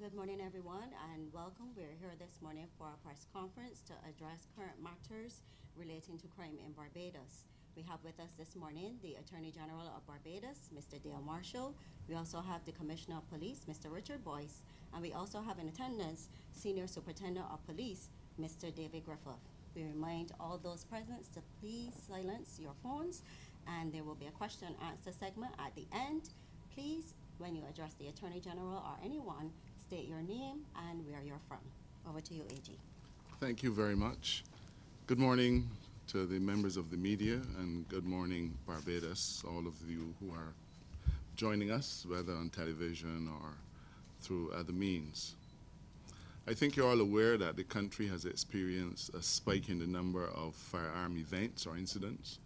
Good morning, everyone, and welcome. We're here this morning for our press conference to address current matters relating to crime in Barbados. We have with us this morning the Attorney General of Barbados, Mr. Dale Marshall. We also have the Commissioner of Police, Mr. Richard Boyce, and we also have in attendance Senior Superintendent of Police, Mr. David Griffith. We remind all those present to please silence your phones, and there will be a question and answer segment at the end. Please, when you address the Attorney General or anyone, state your name and where you're from. Over to you, AG. Thank you very much. Good morning to the members of the media, and good morning, Barbados, all of you who are joining us, whether on television or through other means. I think you're all aware that the country has experienced a spike in the number of firearm events or incidents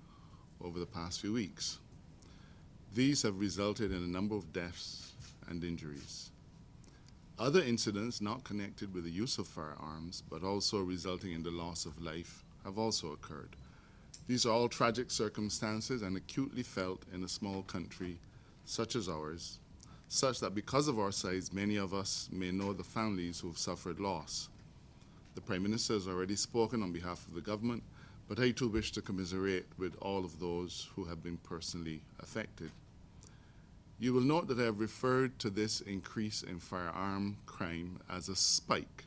over the past few weeks. These have resulted in a number of deaths and injuries. Other incidents not connected with the use of firearms, but also resulting in the loss of life, have also occurred. These are all tragic circumstances and acutely felt in a small country such as ours, such that because of our size, many of us may know the families who have suffered loss. The Prime Minister has already spoken on behalf of the government, but I too wish to commiserate with all of those who have been personally affected. You will note that I have referred to this increase in firearm crime as a spike.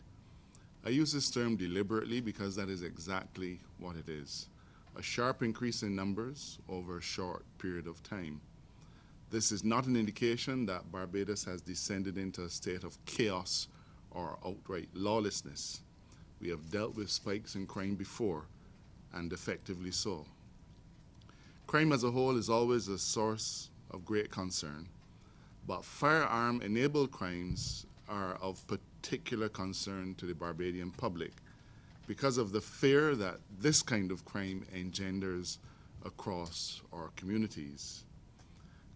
I use this term deliberately because that is exactly what it is, a sharp increase in numbers over a short period of time. This is not an indication that Barbados has descended into a state of chaos or outright lawlessness. We have dealt with spikes in crime before, and effectively so. Crime as a whole is always a source of great concern, but firearm-enabled crimes are of particular concern to the Barbadian public because of the fear that this kind of crime engenders across our communities.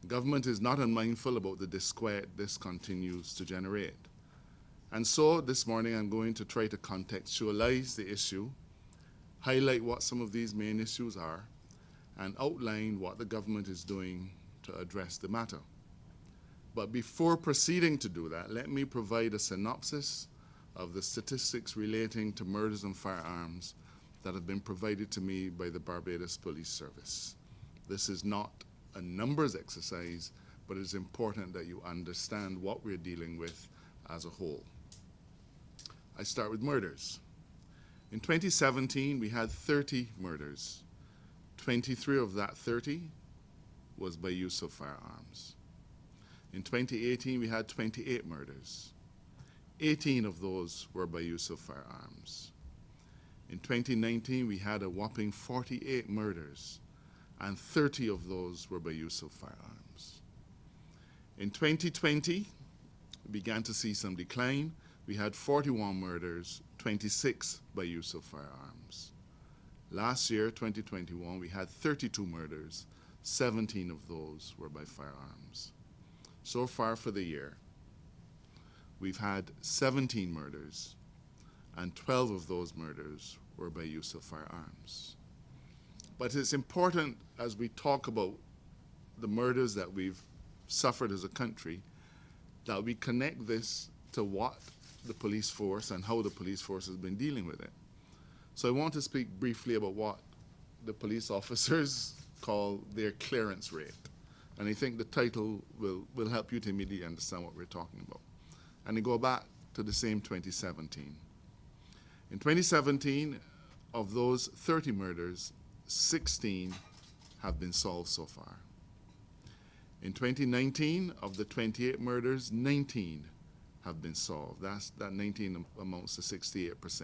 Government is not unmindful about the disquiet this continues to generate. And so this morning I'm going to try to contextualize the issue, highlight what some of these main issues are, and outline what the government is doing to address the matter. But before proceeding to do that, let me provide a synopsis of the statistics relating to murders and firearms that have been provided to me by the Barbados Police Service. This is not a numbers exercise, but it's important that you understand what we're dealing with as a whole. I start with murders. In 2017, we had 30 murders. 23 of that 30 was by use of firearms. In 2018, we had 28 murders. 18 of those were by use of firearms. In 2019, we had a whopping 48 murders, and 30 of those were by use of firearms. In 2020, we began to see some decline. We had 41 murders, 26 by use of firearms. Last year, 2021, we had 32 murders, 17 of those were by firearms. So far for the year, we've had 17 murders, and 12 of those murders were by use of firearms. But it's important as we talk about the murders that we've suffered as a country, that we connect this to what the police force and how the police force has been dealing with it. So I want to speak briefly about what the police officers call their clearance rate. And I think the title will help you to immediately understand what we're talking about. And I go back to the same 2017. In 2017, of those 30 murders, 16 have been solved so far. In 2019, of the 28 murders, 19 have been solved. That 19 amounts to 68%.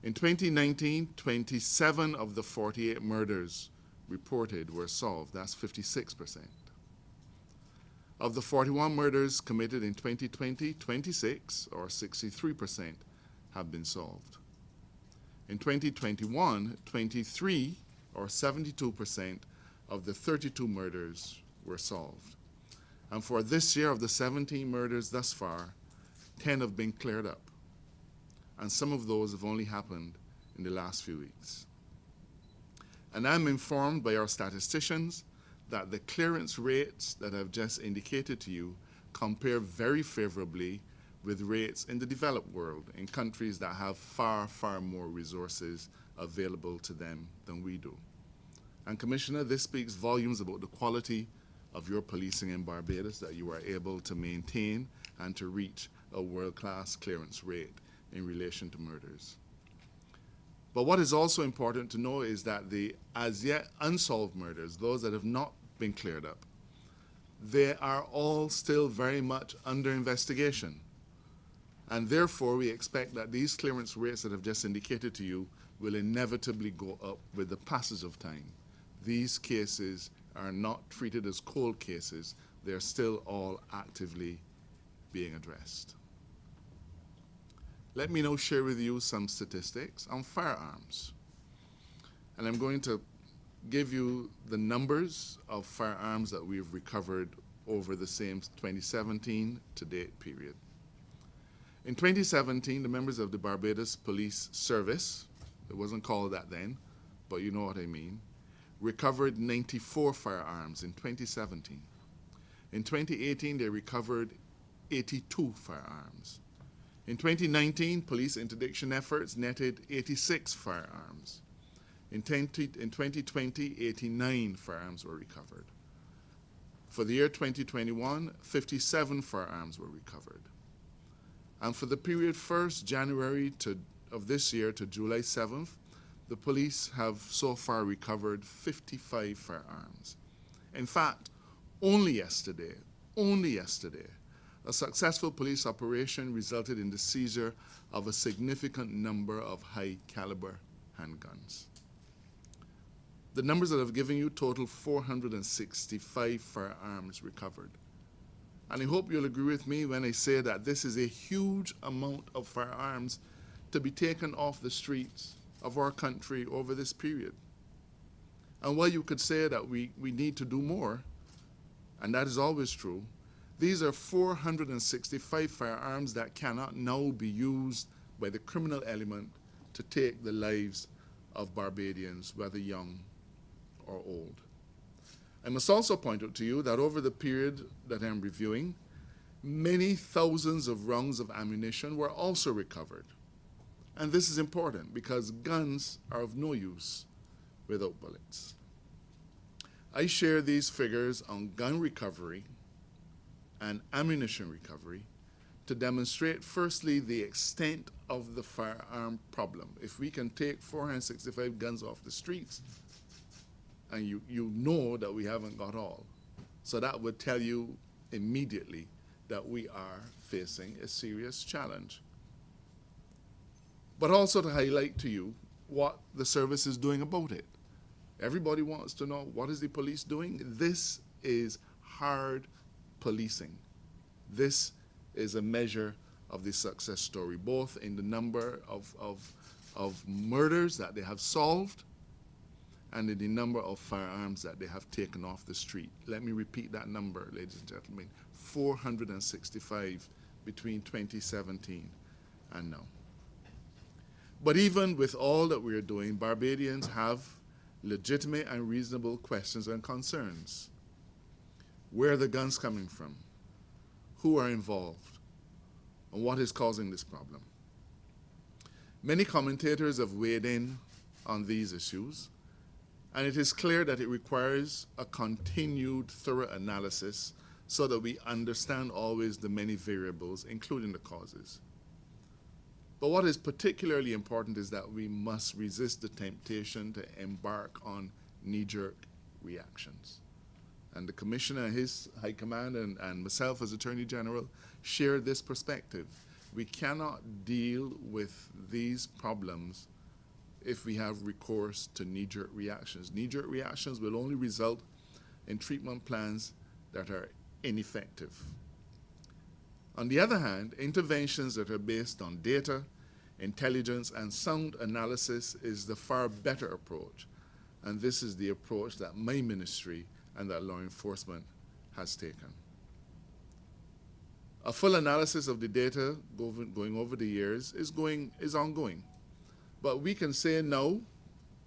In 2019, 27 of the 48 murders reported were solved. That's 56%. Of the 41 murders committed in 2020, 26, or 63%, have been solved. In 2021, 23, or 72%, of the 32 murders were solved. And for this year, of the 17 murders thus far, 10 have been cleared up. And some of those have only happened in the last few weeks. And I'm informed by our statisticians that the clearance rates that I've just indicated to you compare very favorably with rates in the developed world, in countries that have far, far more resources available to them than we do. And Commissioner, this speaks volumes about the quality of your policing in Barbados, that you are able to maintain and to reach a world-class clearance rate in relation to murders. But what is also important to know is that the as yet unsolved murders, those that have not been cleared up, they are all still very much under investigation. And therefore, we expect that these clearance rates that I've just indicated to you will inevitably go up with the passage of time. These cases are not treated as cold cases. They're still all actively being addressed. Let me now share with you some statistics on firearms. And I'm going to give you the numbers of firearms that we've recovered over the same 2017 to date period. In 2017, the members of the Barbados Police Service, it wasn't called that then, but you know what I mean, recovered 94 firearms in 2017. In 2018, they recovered 82 firearms. In 2019, police interdiction efforts netted 86 firearms. In 2020, 89 firearms were recovered. For the year 2021, 57 firearms were recovered. And for the period 1st January of this year to July 7th, the police have so far recovered 55 firearms. In fact, only yesterday, a successful police operation resulted in the seizure of a significant number of high-caliber handguns. The numbers that I've given you total 465 firearms recovered. And I hope you'll agree with me when I say that this is a huge amount of firearms to be taken off the streets of our country over this period. And while you could say that we need to do more, and that is always true, these are 465 firearms that cannot now be used by the criminal element to take the lives of Barbadians, whether young or old. I must also point out to you that over the period that I'm reviewing, many thousands of rounds of ammunition were also recovered. And this is important because guns are of no use without bullets. I share these figures on gun recovery and ammunition recovery to demonstrate, firstly, the extent of the firearm problem. If we can take 465 guns off the streets, and you know that we haven't got all. So that would tell you immediately that we are facing a serious challenge. But also to highlight to you what the service is doing about it. Everybody wants to know, what is the police doing? This is hard policing. This is a measure of the success story, both in the number of murders that they have solved and in the number of firearms that they have taken off the street. Let me repeat that number, ladies and gentlemen, 465 between 2017 and now. But even with all that we are doing, Barbadians have legitimate and reasonable questions and concerns. Where are the guns coming from? Who are involved? And what is causing this problem? Many commentators have weighed in on these issues, and it is clear that it requires a continued thorough analysis so that we understand always the many variables, including the causes. But what is particularly important is that we must resist the temptation to embark on knee-jerk reactions. And the Commissioner and his High Command and myself as Attorney General share this perspective. We cannot deal with these problems if we have recourse to knee-jerk reactions. Knee-jerk reactions will only result in treatment plans that are ineffective. On the other hand, interventions that are based on data, intelligence, and sound analysis is the far better approach. And this is the approach that my ministry and that law enforcement has taken. A full analysis of the data going over the years is ongoing. But we can say now,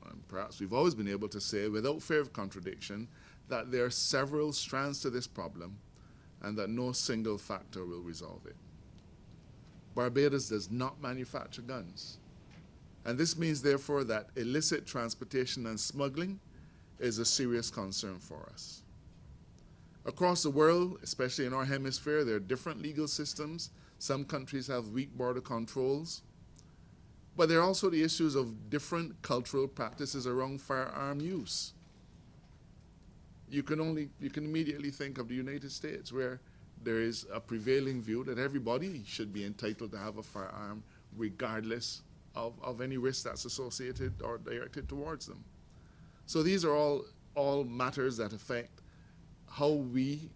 and perhaps we've always been able to say without fear of contradiction, that there are several strands to this problem and that no single factor will resolve it. Barbados does not manufacture guns. And this means, therefore, that illicit transportation and smuggling is a serious concern for us. Across the world, especially in our hemisphere, there are different legal systems. Some countries have weak border controls. But there are also the issues of different cultural practices around firearm use. You can immediately think of the United States, where there is a prevailing view that everybody should be entitled to have a firearm regardless of any risk that's associated or directed towards them. So these are all matters that affect how we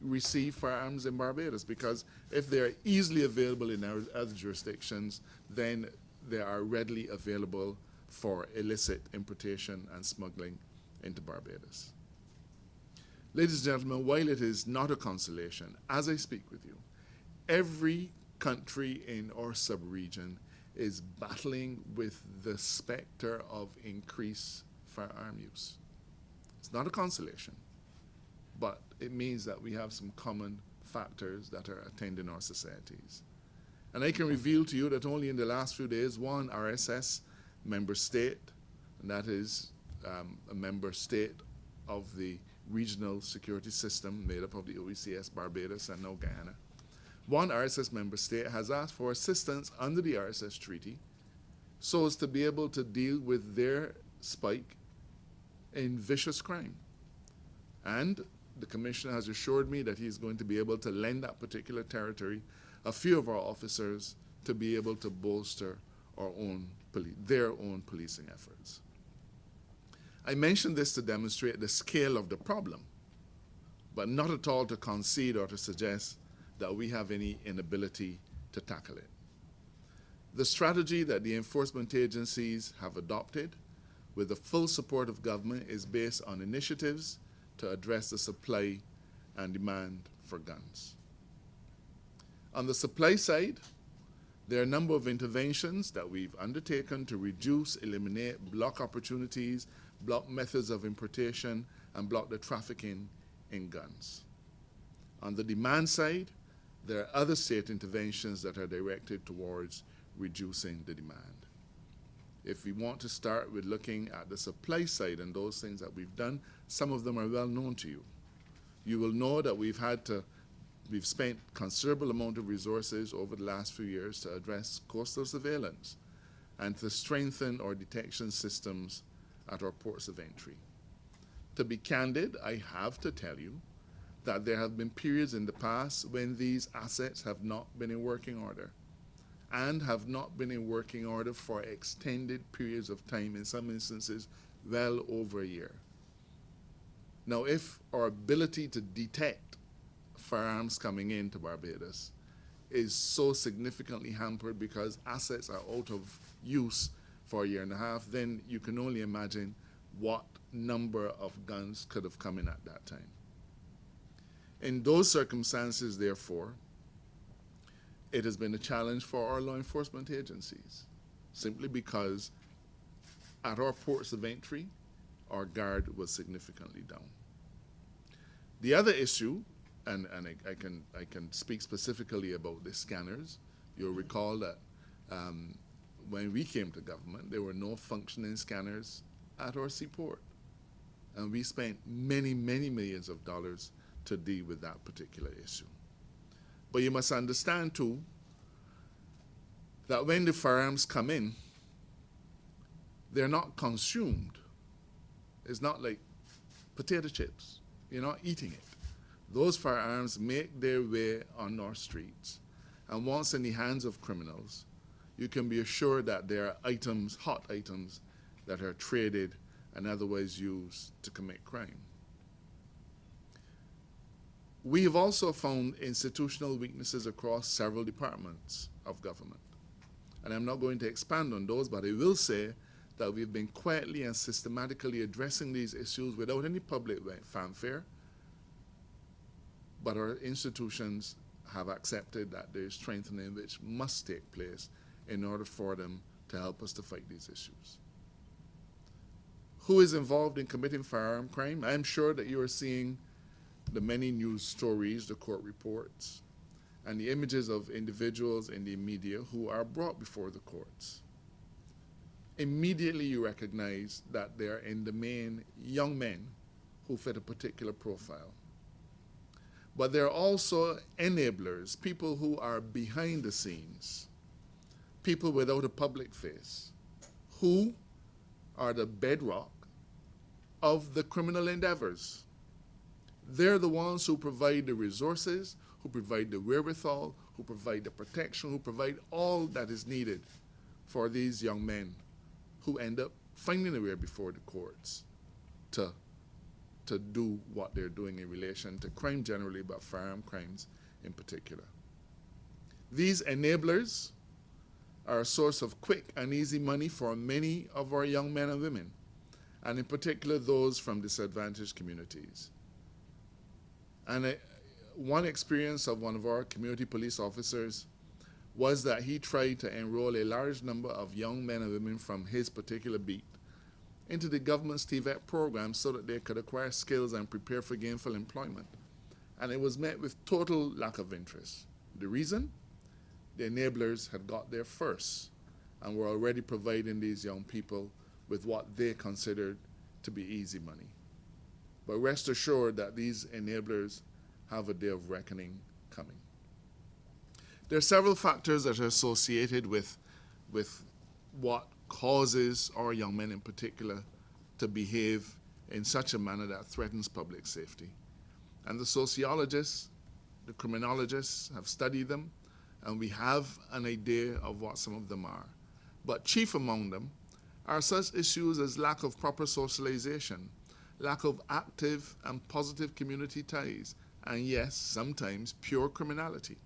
receive firearms in Barbados, because if they're easily available in our other jurisdictions, then they are readily available for illicit importation and smuggling into Barbados. Ladies and gentlemen, while it is not a consolation, as I speak with you, every country in our sub-region is battling with the specter of increased firearm use. It's not a consolation, but it means that we have some common factors that are attending our societies. And I can reveal to you that only in the last few days, one RSS member state, and that is a member state of the regional security system made up of the OECS, Barbados, and now Guyana. One RSS member state has asked for assistance under the RSS treaty so as to be able to deal with their spike in vicious crime. And the commissioner has assured me that he's going to be able to lend that particular territory a few of our officers to be able to bolster their own policing efforts. I mention this to demonstrate the scale of the problem, but not at all to concede or to suggest that we have any inability to tackle it. The strategy that the enforcement agencies have adopted with the full support of government is based on initiatives to address the supply and demand for guns. On the supply side, there are a number of interventions that we've undertaken to reduce, eliminate, block opportunities, block methods of importation, and block the trafficking in guns. On the demand side, there are other state interventions that are directed towards reducing the demand. If we want to start with looking at the supply side and those things that we've done, some of them are well known to you. You will know that we've spent considerable amount of resources over the last few years to address coastal surveillance and to strengthen our detection systems at our ports of entry. To be candid, I have to tell you that there have been periods in the past when these assets have not been in working order, and have not been in working order for extended periods of time, in some instances well over a year. Now, if our ability to detect firearms coming into Barbados is so significantly hampered because assets are out of use for a year and a half, then you can only imagine what number of guns could have come in at that time. In those circumstances, therefore, it has been a challenge for our law enforcement agencies, simply because at our ports of entry, our guard was significantly down. The other issue, and I can speak specifically about the scanners. You'll recall that when we came to government, there were no functioning scanners at our seaport. And we spent many, many millions of dollars to deal with that particular issue. But you must understand, too, that when the firearms come in, they're not consumed. It's not like potato chips. You're not eating it. Those firearms make their way on our streets. And once in the hands of criminals, you can be assured that there are items, hot items, that are traded and otherwise used to commit crime. We have also found institutional weaknesses across several departments of government. And I'm not going to expand on those, but I will say that we've been quietly and systematically addressing these issues without any public fanfare. But our institutions have accepted that there is strengthening which must take place in order for them to help us to fight these issues. Who is involved in committing firearm crime? I'm sure that you are seeing the many news stories, the court reports, and the images of individuals in the media who are brought before the courts. Immediately you recognize that they are in the main young men who fit a particular profile. But there are also enablers, people who are behind the scenes, people without a public face, who are the bedrock of the criminal endeavors. They're the ones who provide the resources, who provide the wherewithal, who provide the protection, who provide all that is needed for these young men who end up finding a way before the courts to do what they're doing in relation to crime generally, but firearm crimes in particular. These enablers are a source of quick and easy money for many of our young men and women, and in particular those from disadvantaged communities. And one experience of one of our community police officers was that he tried to enroll a large number of young men and women from his particular beat into the government's TVET program so that they could acquire skills and prepare for gainful employment. And it was met with total lack of interest. The reason? The enablers had got there first and were already providing these young people with what they considered to be easy money. But rest assured that these enablers have a day of reckoning coming. There are several factors that are associated with what causes our young men in particular to behave in such a manner that threatens public safety. And the sociologists, the criminologists have studied them, and we have an idea of what some of them are. But chief among them are such issues as lack of proper socialization, lack of active and positive community ties, and yes, sometimes pure criminality.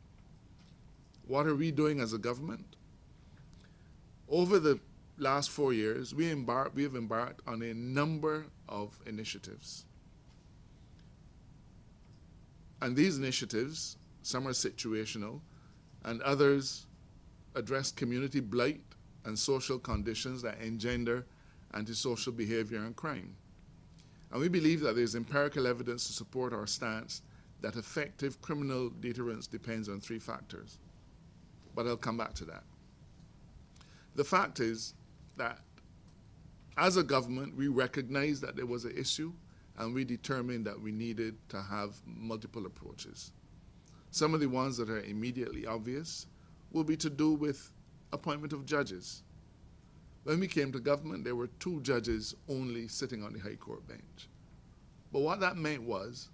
What are we doing as a government? Over the last 4 years, we have embarked on a number of initiatives. And these initiatives, some are situational, and others address community blight and social conditions that engender antisocial behavior and crime. And we believe that there's empirical evidence to support our stance that effective criminal deterrence depends on 3 factors. But I'll come back to that. The fact is that as a government, we recognized that there was an issue, and we determined that we needed to have multiple approaches. Some of the ones that are immediately obvious will be to do with appointment of judges. When we came to government, there were 2 judges only sitting on the High Court bench. But what that meant was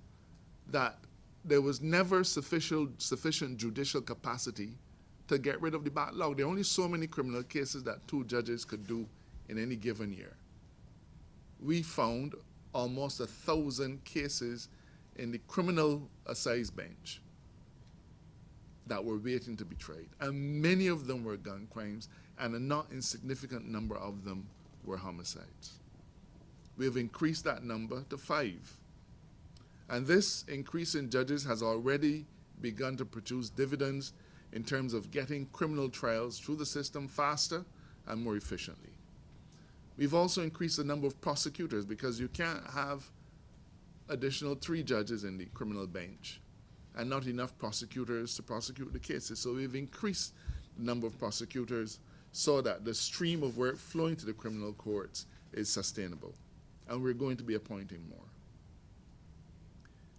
that there was never sufficient judicial capacity to get rid of the backlog. There are only so many criminal cases that 2 judges could do in any given year. We found almost 1,000 cases in the criminal assize bench that were waiting to be tried. And many of them were gun crimes, and a not insignificant number of them were homicides. We have increased that number to 5. And this increase in judges has already begun to produce dividends in terms of getting criminal trials through the system faster and more efficiently. We've also increased the number of prosecutors, because you can't have additional 3 judges in the criminal bench and not enough prosecutors to prosecute the cases. So we've increased the number of prosecutors so that the stream of work flowing to the criminal courts is sustainable. And we're going to be appointing more.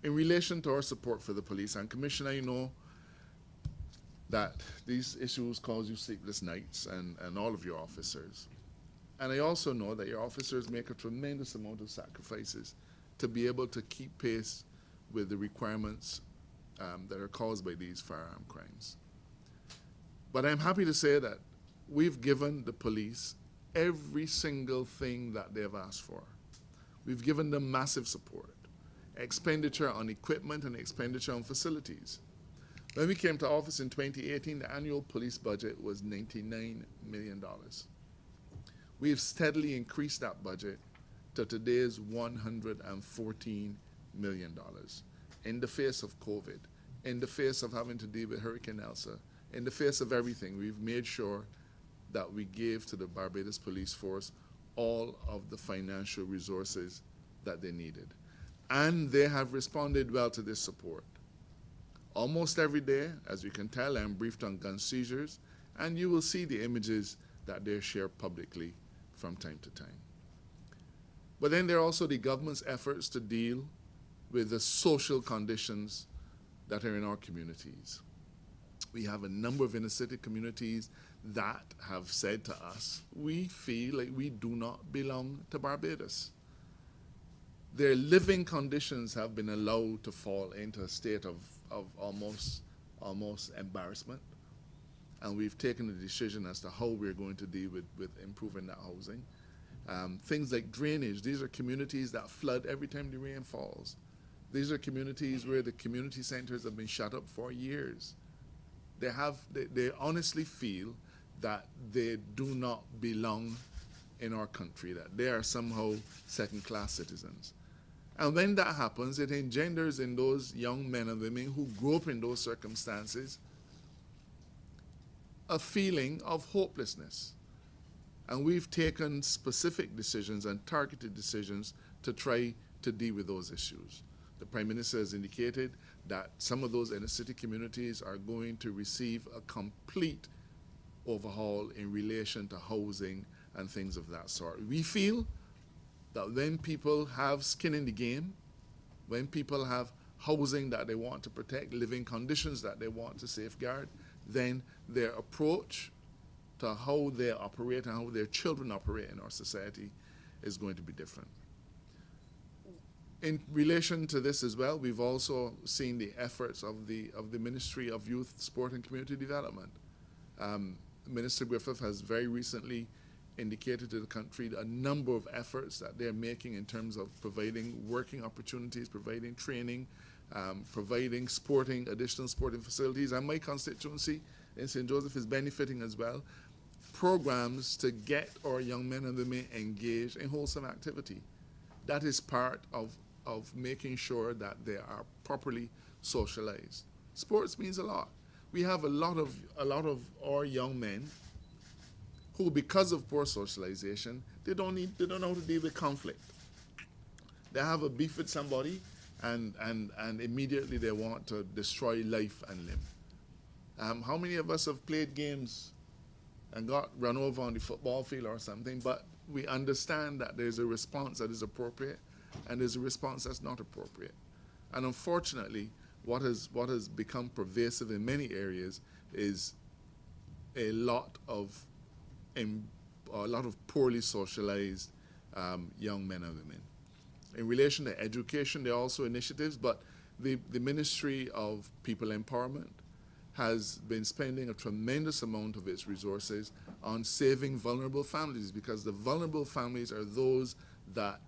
In relation to our support for the police, and Commissioner, you know that these issues cause you sleepless nights, and all of your officers. And I also know that your officers make a tremendous amount of sacrifices to be able to keep pace with the requirements that are caused by these firearm crimes. But I'm happy to say that we've given the police every single thing that they've asked for. We've given them massive support, expenditure on equipment and expenditure on facilities. When we came to office in 2018, the annual police budget was $99 million. We have steadily increased that budget to today's $114 million. In the face of COVID, in the face of having to deal with Hurricane Elsa, in the face of everything, we've made sure that we gave to the Barbados Police Force all of the financial resources that they needed. And they have responded well to this support. Almost every day, as you can tell, I'm briefed on gun seizures, and you will see the images that they share publicly from time to time. But then there are also the government's efforts to deal with the social conditions that are in our communities. We have a number of inner city communities that have said to us, we feel like we do not belong to Barbados. Their living conditions have been allowed to fall into a state of almost embarrassment. And we've taken a decision as to how we're going to deal with improving that housing. Things like drainage. These are communities that flood every time the rain falls. These are communities where the community centers have been shut up for years. They honestly feel that they do not belong in our country, that they are somehow second-class citizens. And when that happens, it engenders in those young men and women who grew up in those circumstances a feeling of hopelessness. And we've taken specific decisions and targeted decisions to try to deal with those issues. The Prime Minister has indicated that some of those inner city communities are going to receive a complete overhaul in relation to housing and things of that sort. We feel that when people have skin in the game, when people have housing that they want to protect, living conditions that they want to safeguard, then their approach to how they operate and how their children operate in our society is going to be different. In relation to this as well, we've also seen the efforts of the Ministry of Youth, Sport and Community Development. Minister Griffith has very recently indicated to the country a number of efforts that they're making in terms of providing working opportunities, providing training, providing additional sporting facilities. And my constituency in St. Joseph is benefiting as well. Programs to get our young men and women engaged in wholesome activity. That is part of making sure that they are properly socialized. Sports means a lot. We have a lot of our young men who, because of poor socialization, they don't know how to deal with conflict. They have a beef with somebody, and immediately they want to destroy life and limb. How many of us have played games and got run over on the football field or something, but we understand that there's a response that is appropriate and there's a response that's not appropriate. And unfortunately, what has become pervasive in many areas is a lot of poorly socialized young men and women. In relation to education, there are also initiatives, but the Ministry of People Empowerment has been spending a tremendous amount of its resources on saving vulnerable families, because the vulnerable families are those that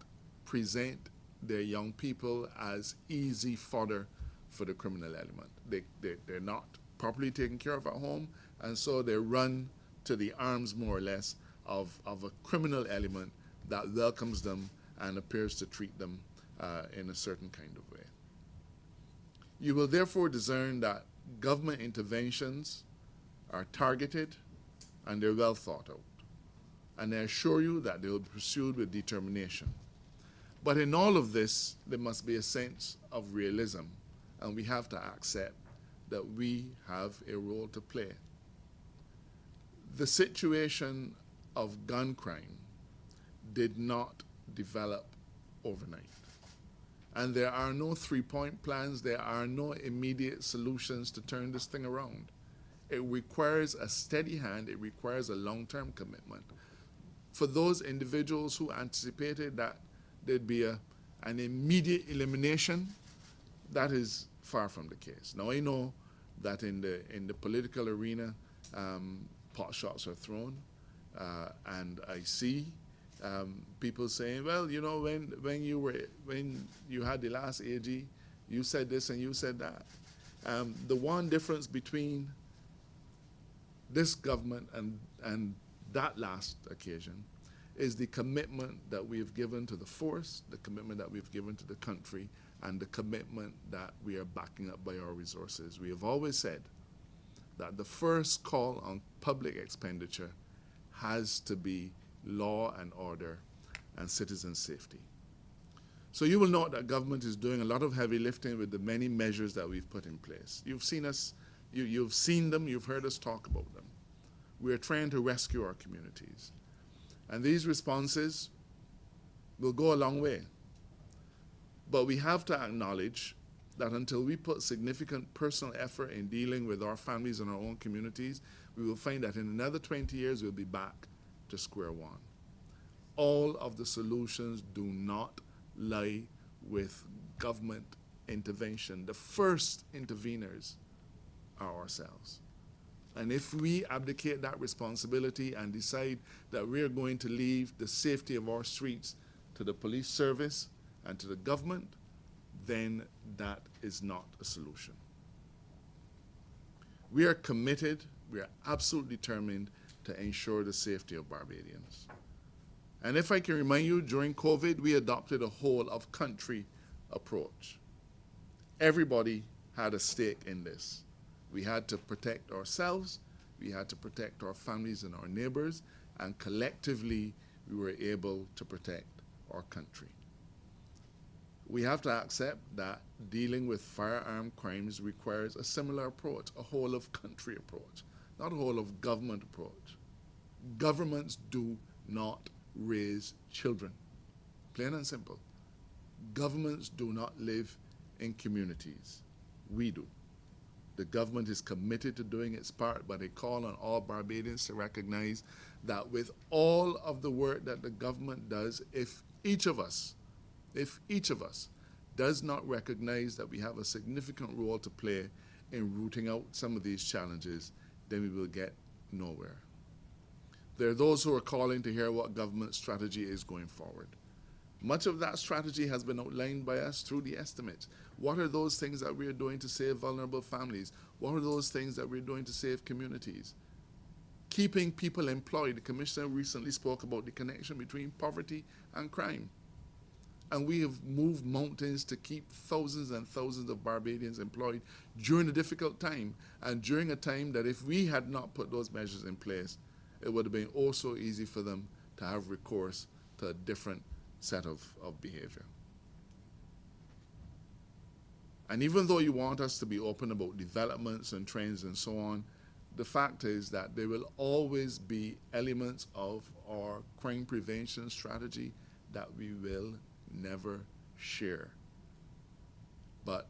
present their young people as easy fodder for the criminal element. They're not properly taken care of at home, and so they run to the arms, more or less, of a criminal element that welcomes them and appears to treat them in a certain kind of way. You will therefore discern that government interventions are targeted and they're well thought out. And I assure you that they will be pursued with determination. But in all of this, there must be a sense of realism, and we have to accept that we have a role to play. The situation of gun crime did not develop overnight. And there are no three-point plans, there are no immediate solutions to turn this thing around. It requires a steady hand, it requires a long-term commitment. For those individuals who anticipated that there'd be an immediate elimination, that is far from the case. Now I know that in the political arena, pot shots are thrown, and I see people saying, well, you know, when you had the last AG, you said this and you said that. The one difference between this government and that last occasion is the commitment that we have given to the force, the commitment that we've given to the country, and the commitment that we are backing up by our resources. We have always said that the first call on public expenditure has to be law and order and citizen safety. So you will note that government is doing a lot of heavy lifting with the many measures that we've put in place. You've seen us, you've seen them, you've heard us talk about them. We are trying to rescue our communities. And these responses will go a long way. But we have to acknowledge that until we put significant personal effort in dealing with our families and our own communities, we will find that in another 20 years we'll be back to square one. All of the solutions do not lie with government intervention. The first interveners are ourselves. And if we abdicate that responsibility and decide that we're going to leave the safety of our streets to the police service and to the government, then that is not a solution. We are committed, we are absolutely determined to ensure the safety of Barbadians. And if I can remind you, during COVID, we adopted a whole of country approach. Everybody had a stake in this. We had to protect ourselves, we had to protect our families and our neighbors, and collectively we were able to protect our country. We have to accept that dealing with firearm crimes requires a similar approach, a whole of country approach, not a whole of government approach. Governments do not raise children, plain and simple. Governments do not live in communities. We do. The government is committed to doing its part, but I call on all Barbadians to recognize that with all of the work that the government does, if each of us does not recognize that we have a significant role to play in rooting out some of these challenges, then we will get nowhere. There are those who are calling to hear what government strategy is going forward. Much of that strategy has been outlined by us through the estimates. What are those things that we are doing to save vulnerable families? What are those things that we're doing to save communities? Keeping people employed. The Commissioner recently spoke about the connection between poverty and crime. And we have moved mountains to keep thousands and thousands of Barbadians employed during a difficult time, and during a time that if we had not put those measures in place, it would have been oh so easy for them to have recourse to a different set of behavior. And even though you want us to be open about developments and trends and so on, the fact is that there will always be elements of our crime prevention strategy that we will never share. But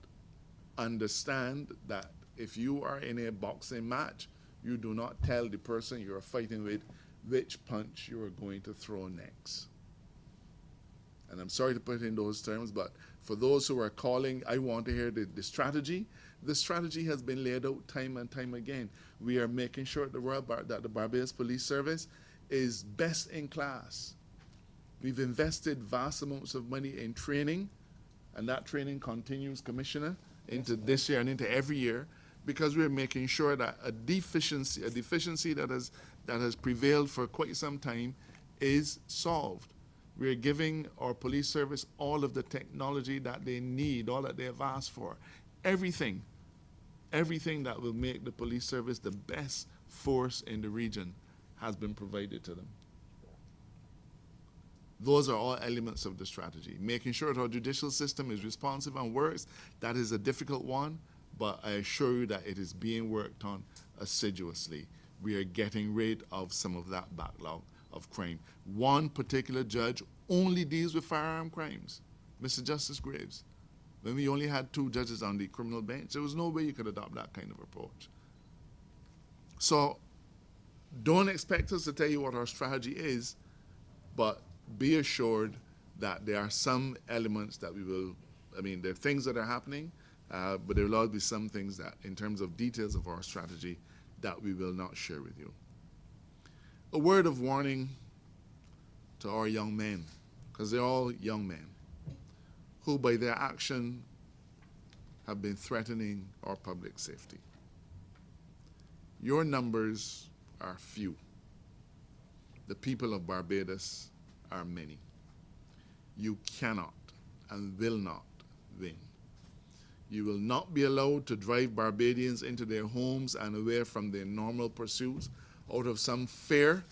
understand that if you are in a boxing match, you do not tell the person you're fighting with which punch you are going to throw next. And I'm sorry to put it in those terms, but for those who are calling, I want to hear the strategy. The strategy has been laid out time and time again. We are making sure that the Barbados Police Service is best in class. We've invested vast amounts of money in training, and that training continues, Commissioner, into this year and into every year, because we're making sure that a deficiency that has prevailed for quite some time is solved. We're giving our police service all of the technology that they need, all that they have asked for. Everything that will make the police service the best force in the region has been provided to them. Those are all elements of the strategy. Making sure that our judicial system is responsive and works, that is a difficult one, but I assure you that it is being worked on assiduously. We are getting rid of some of that backlog of crime. One particular judge only deals with firearm crimes, Mr. Justice Graves. When we only had 2 judges on the criminal bench, there was no way you could adopt that kind of approach. So don't expect us to tell you what our strategy is, but be assured that there are some elements that we will, there are things that are happening, but there will always be some things that, in terms of details of our strategy, that we will not share with you. A word of warning to our young men, because they're all young men, who by their action have been threatening our public safety. Your numbers are few. The people of Barbados are many. You cannot and will not win. You will not be allowed to drive Barbadians into their homes and away from their normal pursuits out of some fear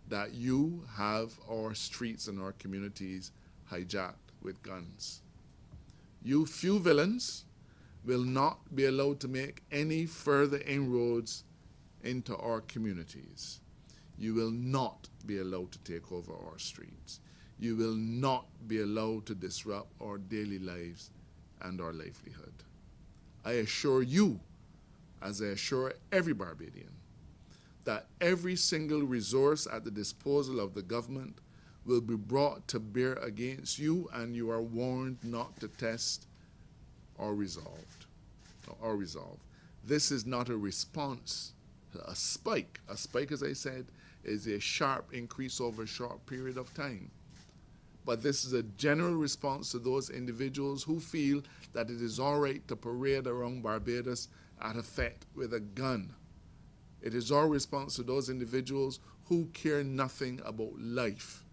that you have our streets and our communities hijacked with guns. You few villains will not be allowed to make any further inroads into our communities. You will not be allowed to take over our streets. You will not be allowed to disrupt our daily lives and our livelihood. I assure you, as I assure every Barbadian, that every single resource at the disposal of the government will be brought to bear against you, and you are warned not to test or resolve. This is not a response to a spike. A spike, as I said, is a sharp increase over a short period of time. But this is a general response to those individuals who feel that it is all right to parade around Barbados at a fete with a gun. It is our response to those individuals who care nothing about life.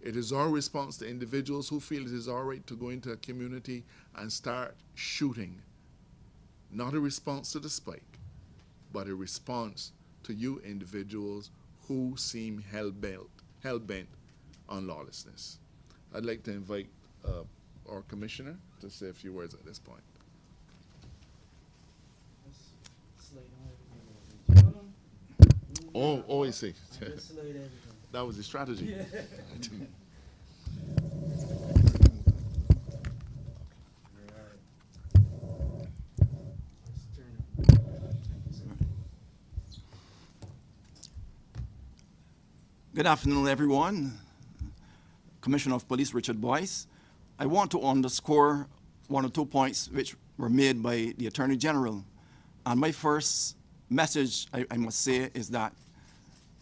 It is our response to individuals who feel it is all right to go into a community and start shooting. Not a response to the spike, but a response to you individuals who seem hell-bent on lawlessness. I'd like to invite our commissioner to say a few words at this point. I see. That was the strategy. Yeah. Good afternoon, everyone. Commissioner of Police Richard Boyce. I want to underscore one or two points which were made by the Attorney General. And my first message, I must say, is that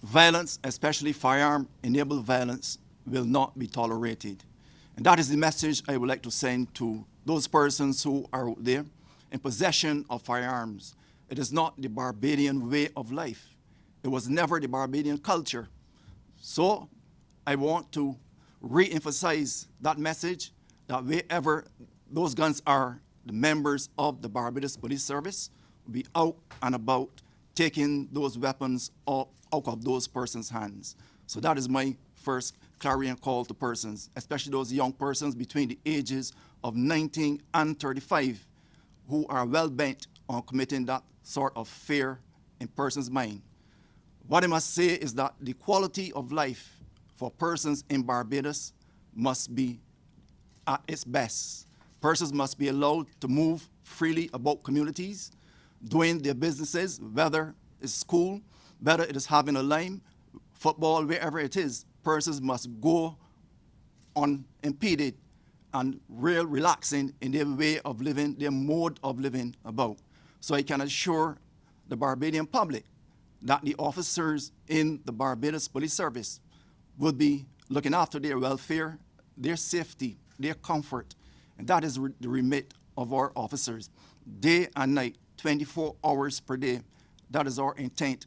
violence, especially firearm-enabled violence, will not be tolerated. And that is the message I would like to send to those persons who are out there in possession of firearms. It is not the Barbadian way of life. It was never the Barbadian culture. So I want to re-emphasize that message, that wherever those guns are, the members of the Barbados Police Service will be out and about taking those weapons out of those persons' hands. So that is my first clarion call to persons, especially those young persons between the ages of 19 and 35 who are well bent on committing that sort of fear in persons' mind. What I must say is that the quality of life for persons in Barbados must be at its best. Persons must be allowed to move freely about communities, doing their businesses, whether it's school, whether it is having a lime, football, wherever it is. Persons must go unimpeded and real relaxing in their way of living, their mode of living about. So I can assure the Barbadian public that the officers in the Barbados Police Service would be looking after their welfare, their safety, their comfort. And that is the remit of our officers. Day and night, 24 hours per day. That is our intent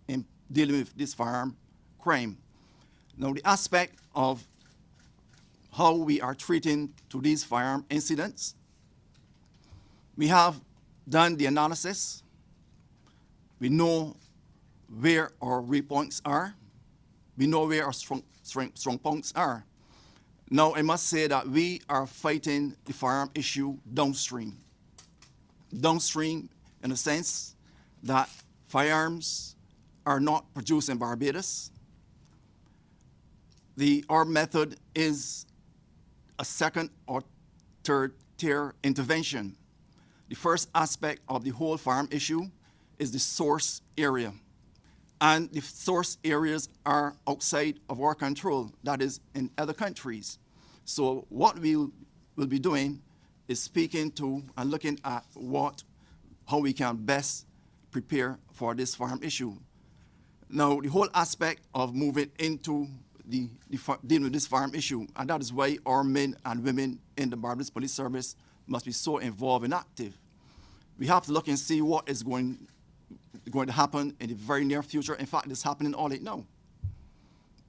in dealing with this firearm crime. Now, the aspect of how we are treating to these firearm incidents, we have done the analysis. We know where our weak points are. We know where our strong points are. Now, I must say that we are fighting the firearm issue downstream. Downstream in the sense that firearms are not produced in Barbados. Our method is a second or third tier intervention. The first aspect of the whole firearm issue is the source area. And the source areas are outside of our control, that is in other countries. So what we will be doing is speaking to and looking at how we can best prepare for this firearm issue. Now, the whole aspect of moving into dealing with this firearm issue, and that is why our men and women in the Barbados Police Service must be so involved and active. We have to look and see what is going to happen in the very near future. In fact, it's happening all right now.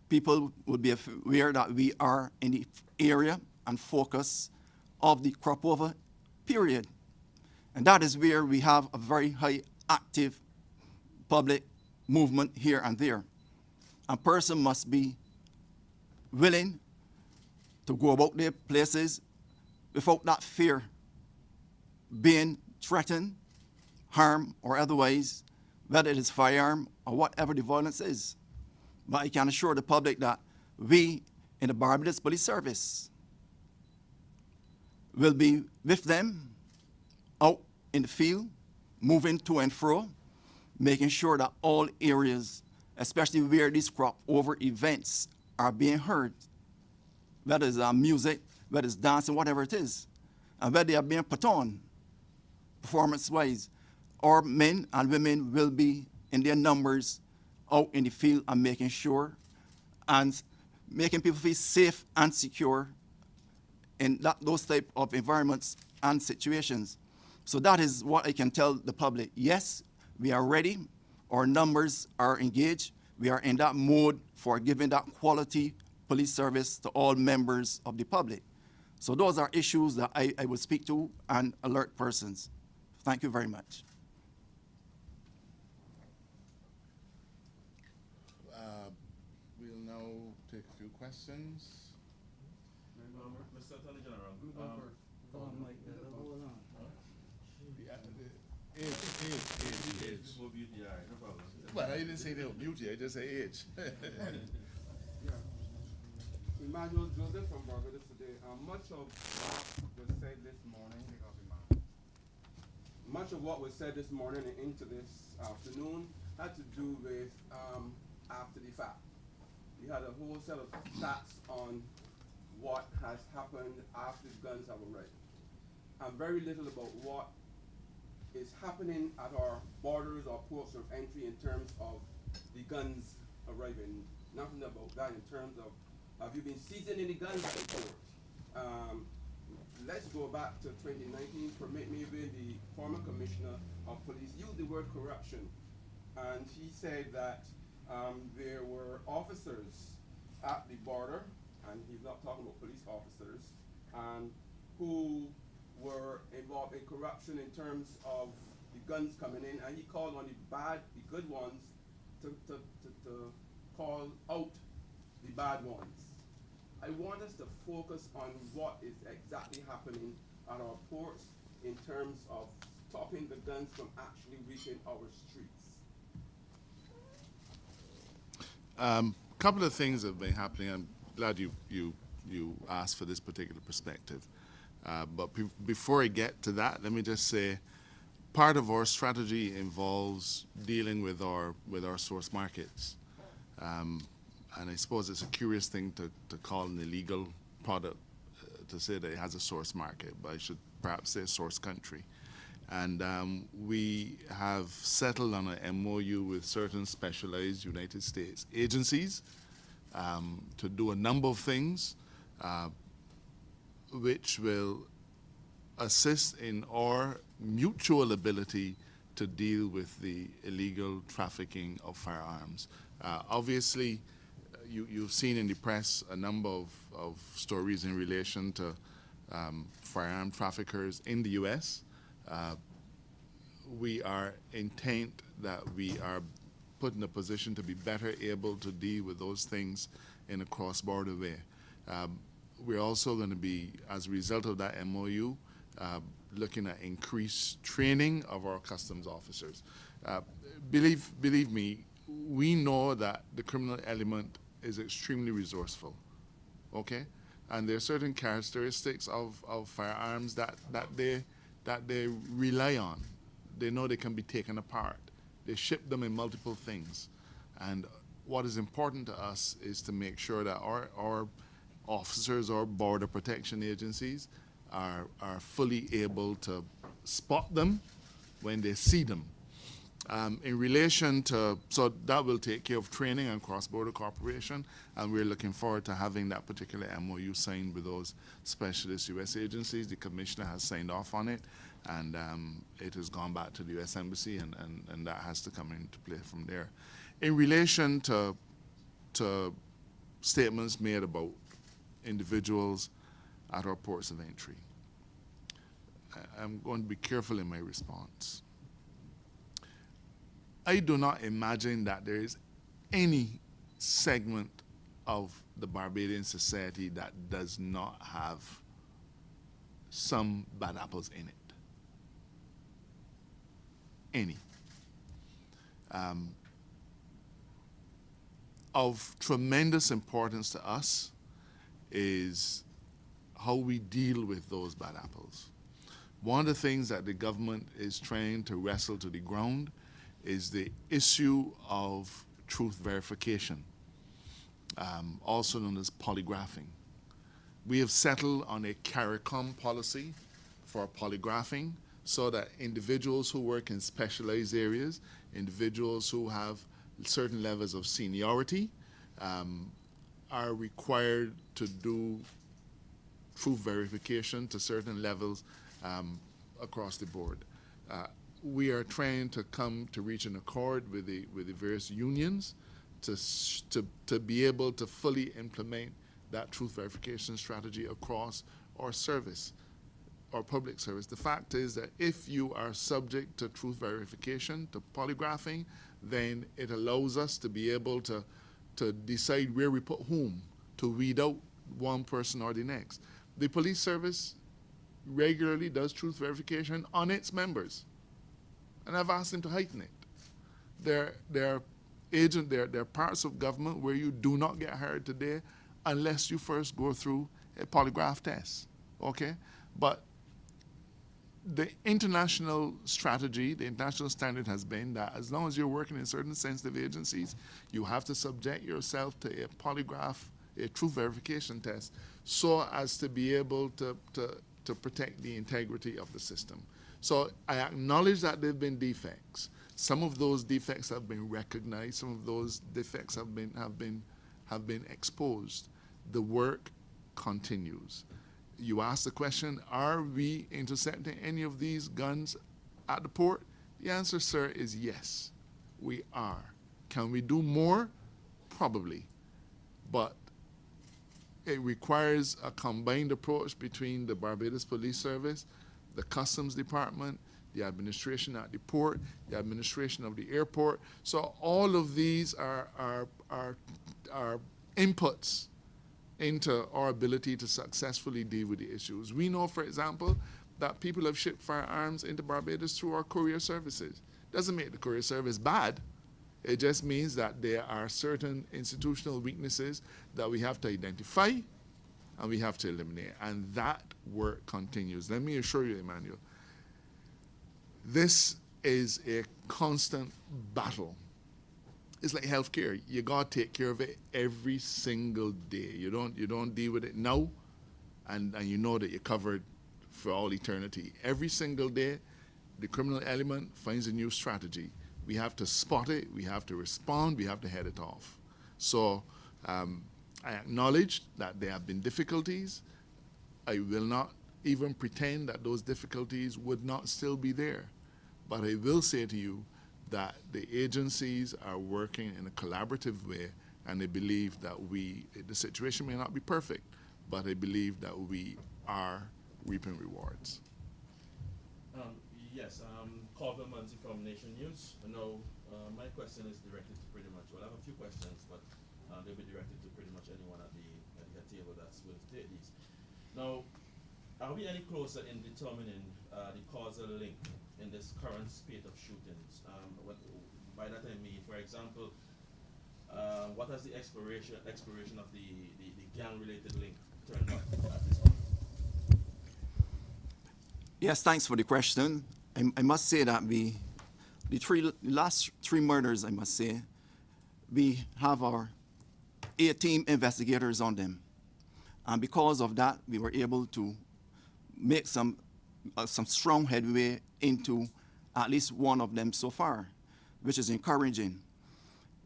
People will be aware that we are in the area and focus of the crop over period. And that is where we have a very high active public movement here and there. A person must be willing to go about their places without that fear, being threatened, harmed, or otherwise, whether it is firearm or whatever the violence is. But I can assure the public that we in the Barbados Police Service will be with them out in the field, moving to and fro, making sure that all areas, especially where these crop-over events are being heard, whether it's music, whether it's dancing, whatever it is, and whether they are being put on performance-wise, our men and women will be in their numbers out in the field and making sure and making people feel safe and secure in those type of environments and situations. So that is what I can tell the public. Yes, we are ready. Our numbers are engaged. We are in that mode for giving that quality police service to all members of the public. So those are issues that I will speak to and alert persons. Thank you very much. We'll now take a few questions. Mr. Attorney General. Age. Well, I didn't say they were beauty, I just say age. Emmanuel Joseph from Barbados today. Much of what was said this morning and into this afternoon had to do with after the fact. We had a whole set of stats on what has happened after the guns have arrived, and very little about what is happening at our borders or ports of entry in terms of the guns arriving. Nothing about that in terms of, have you been seizing any guns at the port? Let's go back to 2019. Permit me with the former commissioner of police use the word corruption, and he said that there were officers at the border, and he's not talking about police officers, who were involved in corruption in terms of the guns coming in, and he called on the good ones to call out the bad ones. I want us to focus on what is exactly happening at our ports in terms of stopping the guns from actually reaching our streets. Couple of things have been happening. I'm glad you asked for this particular perspective. But before I get to that, let me just say, part of our strategy involves dealing with our source markets. And I suppose it's a curious thing to call an illegal product to say that it has a source market, but I should perhaps say source country. And we have settled on an MOU with certain specialized United States agencies to do a number of things which will assist in our mutual ability to deal with the illegal trafficking of firearms. Obviously, you've seen in the press a number of stories in relation to firearm traffickers in the U.S. We are intent that we are put in a position to be better able to deal with those things in a cross-border way. We're also going to be, as a result of that MOU, looking at increased training of our customs officers. Believe me, we know that the criminal element is extremely resourceful, okay? And there are certain characteristics of firearms that they rely on. They know they can be taken apart. They ship them in multiple things. And what is important to us is to make sure that our officers or border protection agencies are fully able to spot them when they see them. In relation to, so that will take care of training and cross-border cooperation, and we're looking forward to having that particular MOU signed with those specialist U.S. agencies. The commissioner has signed off on it, and it has gone back to the U.S. Embassy, and that has to come into play from there. In relation to statements made about individuals at our ports of entry, I'm going to be careful in my response. I do not imagine that there is any segment of the Barbadian society that does not have some bad apples in it. Any. Of tremendous importance to us is how we deal with those bad apples. One of the things that the government is trying to wrestle to the ground is the issue of truth verification, also known as polygraphing. We have settled on a CARICOM policy for polygraphing so that individuals who work in specialized areas, individuals who have certain levels of seniority, are required to do truth verification to certain levels across the board. We are trying to come to reach an accord with the various unions to be able to fully implement that truth verification strategy across our service, our public service. The fact is that if you are subject to truth verification, to polygraphing, then it allows us to be able to decide where we put whom, to weed out one person or the next. The police service regularly does truth verification on its members, and I've asked them to heighten it. There are parts of government where you do not get hired today unless you first go through a polygraph test, okay? But the international strategy, the international standard has been that as long as you're working in certain sensitive agencies, you have to subject yourself to a polygraph, a truth verification test, so as to be able to protect the integrity of the system. So I acknowledge that there have been defects. Some of those defects have been recognized. Some of those defects have been exposed. The work continues. You asked the question, are we intercepting any of these guns at the port? The answer, sir, is yes, we are. Can we do more? Probably. But it requires a combined approach between the Barbados Police Service, the Customs Department, the administration at the port, the administration of the airport. So all of these are inputs into our ability to successfully deal with the issues. We know, for example, that people have shipped firearms into Barbados through our courier services. Doesn't make the courier service bad. It just means that there are certain institutional weaknesses that we have to identify and we have to eliminate. And that work continues. Let me assure you, Emmanuel, this is a constant battle. It's like healthcare. You gotta take care of it every single day. You don't deal with it now, and you know that you're covered for all eternity. Every single day, the criminal element finds a new strategy. We have to spot it, we have to respond, we have to head it off. So I acknowledge that there have been difficulties. I will not even pretend that those difficulties would not still be there. But I will say to you that the agencies are working in a collaborative way, and I believe that the situation may not be perfect, but I believe that we are reaping rewards. Yes, Colvin Munzi from Nation News. Now, my question is directed to pretty much, well, I have a few questions, but they'll be directed to pretty much anyone at the table that's willing to take these. Now, are we any closer in determining the causal link in this current spate of shootings? By that I mean, for example, what has the expiration of the gang-related link turned up at this point? Yes, thanks for the question. I must say that the last three murders, I must say, we have our A-team investigators on them. And because of that, we were able to make some strong headway into at least one of them so far, which is encouraging.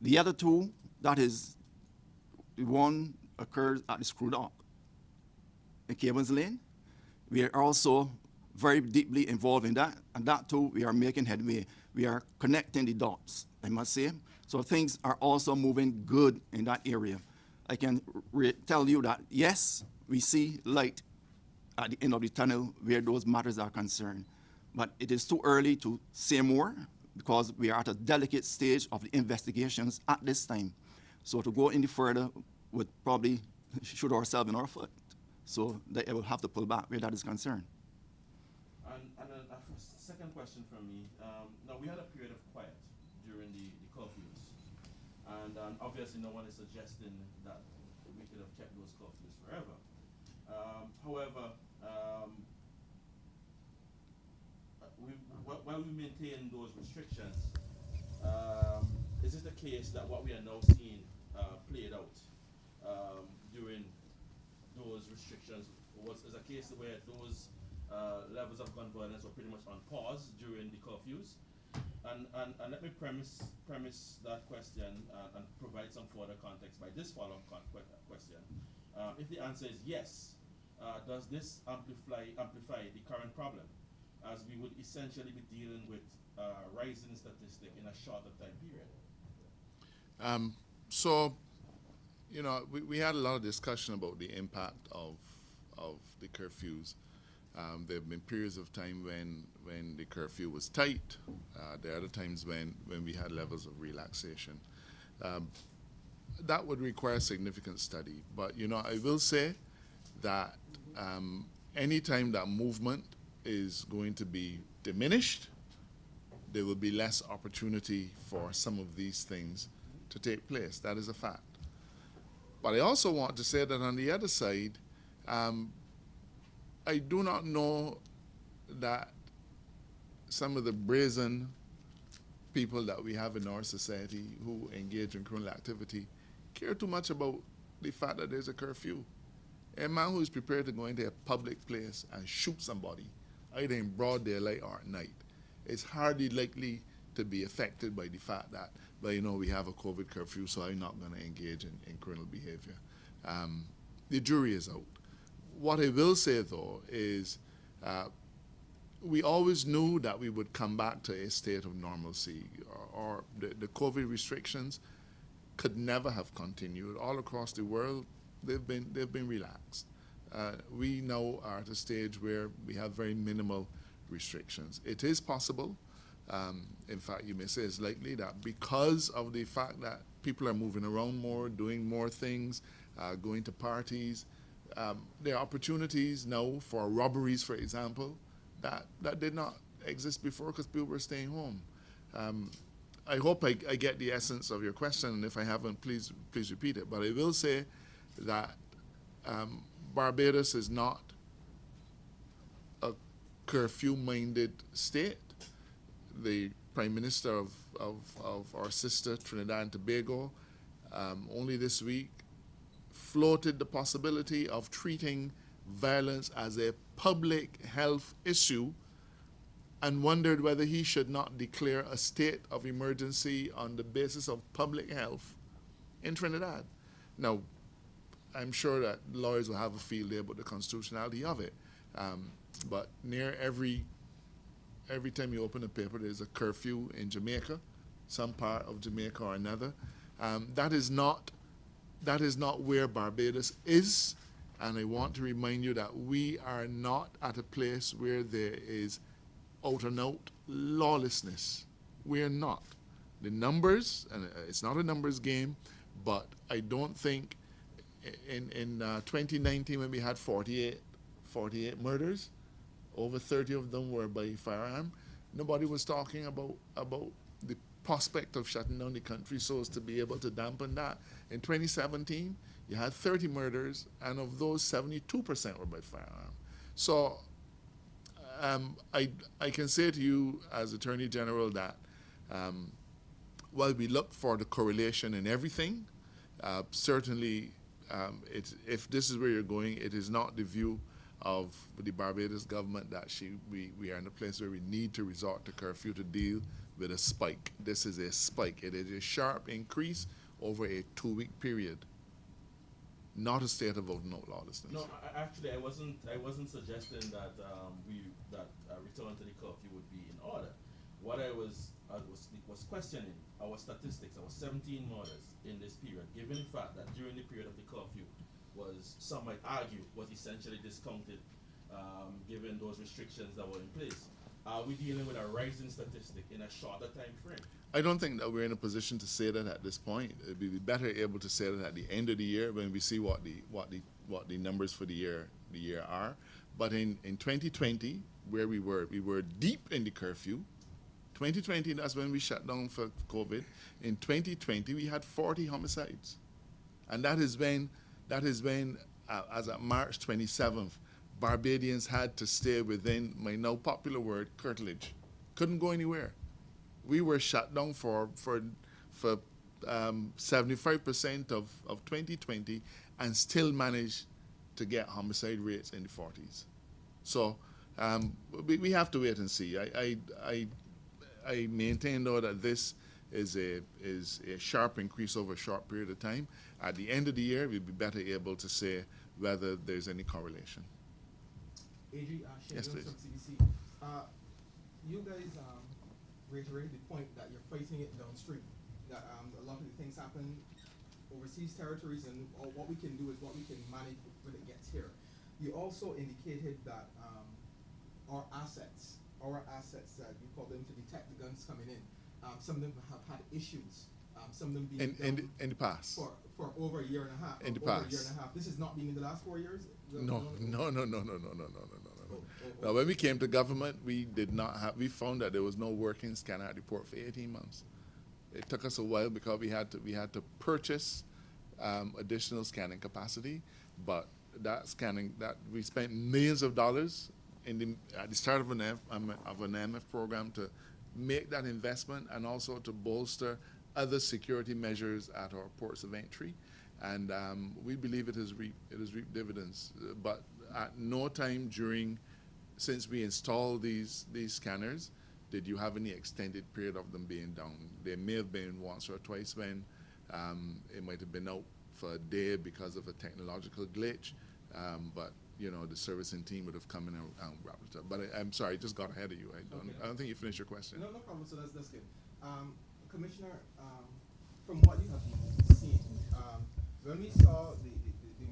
The other two, that is, one occurred at the Screw Dock in Cabins Lane. We are also very deeply involved in that, and that too, we are making headway. We are connecting the dots, I must say. So things are also moving good in that area. I can tell you that, yes, we see light at the end of the tunnel where those matters are concerned. But it is too early to say more because we are at a delicate stage of the investigations at this time. So to go any further would probably shoot ourselves in our foot. So they will have to pull back where that is concerned. And a second question from me. Now, we had a period of quiet during the curfews. And obviously, no one is suggesting that we could have kept those curfews forever. However, while we maintain those restrictions, is it the case that what we are now seeing played out during those restrictions is a case where those levels of gun violence were pretty much on pause during the curfews? And let me premise that question and provide some further context by this follow-up question. If the answer is yes, does this amplify the current problem, as we would essentially be dealing with rising statistic in a shorter time period? So, you know, we had a lot of discussion about the impact of the curfews. There have been periods of time when the curfew was tight. There are other times when we had levels of relaxation. That would require significant study. But, you know, I will say that any time that movement is going to be diminished, there will be less opportunity for some of these things to take place. That is a fact. But I also want to say that on the other side, I do not know that some of the brazen people that we have in our society who engage in criminal activity care too much about the fact that there's a curfew. A man who is prepared to go into a public place and shoot somebody, either in broad daylight or at night, is hardly likely to be affected by the fact that, well, you know, we have a COVID curfew, so I'm not going to engage in criminal behavior. The jury is out. What I will say, though, is we always knew that we would come back to a state of normalcy, or the COVID restrictions could never have continued. All across the world, they've been relaxed. We now are at a stage where we have very minimal restrictions. It is possible, in fact, you may say it's likely that because of the fact that people are moving around more, doing more things, going to parties, there are opportunities now for robberies, for example, that did not exist before because people were staying home. I hope I get the essence of your question, and if I haven't, please repeat it. But I will say that Barbados is not a curfew-minded state. The Prime Minister of our sister Trinidad and Tobago only this week floated the possibility of treating violence as a public health issue and wondered whether he should not declare a state of emergency on the basis of public health in Trinidad. Now, I'm sure that lawyers will have a field day about the constitutionality of it, but near every time you open a paper, there's a curfew in Jamaica, some part of Jamaica or another. That is not where Barbados is, and I want to remind you that we are not at a place where there is out and out lawlessness. We are not. The numbers, and it's not a numbers game, but I don't think in 2019 when we had 48 murders, over 30 of them were by firearm, nobody was talking about the prospect of shutting down the country so as to be able to dampen that. In 2017, you had 30 murders, and of those, 72% were by firearm. So I can say to you as Attorney General that while we look for the correlation in everything, certainly if this is where you're going, it is not the view of the Barbados government that we are in a place where we need to resort to curfew to deal with a spike. This is a spike. It is a sharp increase over a 2-week period, not a state of out-and-out lawlessness. No, actually, I wasn't suggesting that a return to the curfew would be in order. What I was questioning our statistics, our 17 murders in this period, given the fact that during the period of the curfew was, some might argue, was essentially discounted given those restrictions that were in place. are we dealing with a rising statistic in a shorter time frame? I don't think that we're in a position to say that at this point. It'd be better able to say that at the end of the year when we see what the numbers for the year are. But in 2020, where we were deep in the curfew. 2020, that's when we shut down for COVID. In 2020, we had 40 homicides, and that is when as of March 27th, Barbadians had to stay within my now popular word, curtilage. Couldn't go anywhere. We were shut down for 75% of 2020 and still managed to get homicide rates in the 40s. So we have to wait and see. I maintain, though, that this is a sharp increase over a short period of time. At the end of the year, we'll be better able to say whether there's any correlation. Adri, Yes, Shane please. from CBC. You guys reiterated the point that you're fighting it downstream, that a lot of the things happen overseas territories, and what we can do is what we can manage when it gets here. You also indicated that our assets, you call them to detect the guns coming in, some of them have had issues, some of them being In the past. for over a year and a half. In the over past. a year and a half. This has not been in the last 4 years? No. Now, when we came to government, we found that there was no working scanner at the port for 18 months. It took us a while because we had to purchase additional scanning capacity, but that we spent millions of dollars at the start of an MF program to make that investment and also to bolster other security measures at our ports of entry. And we believe it has reaped dividends. But at no time since we installed these scanners, did you have any extended period of them being down. There may have been once or twice when it might have been out for a day because of a technological glitch, but the servicing team would have come in and wrapped it up. But I'm sorry, I just got ahead of you. I don't think you finished your question. No problem. So that's good. Commissioner, from what you have been seeing, when we saw the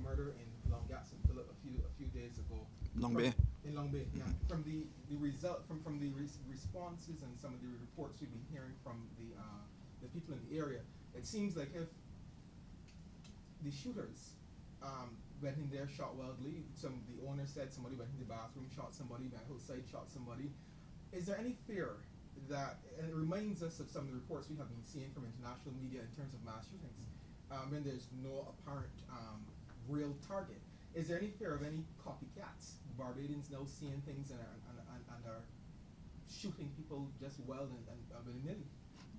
murder in Long Gatson Phillip a few days ago, Long Bay. In Long Bay, yeah. From the result from the responses and some of the reports we've been hearing from the people in the area, it seems like if the shooters went in there, shot wildly. The owner said somebody went in the bathroom, shot somebody, went outside, shot somebody. Is there any fear that, and it reminds us of some of the reports we have been seeing from international media in terms of mass shootings, when there's no apparent real target. Is there any fear of any copycats? Barbadians now seeing things and are shooting people just well and willy-nilly?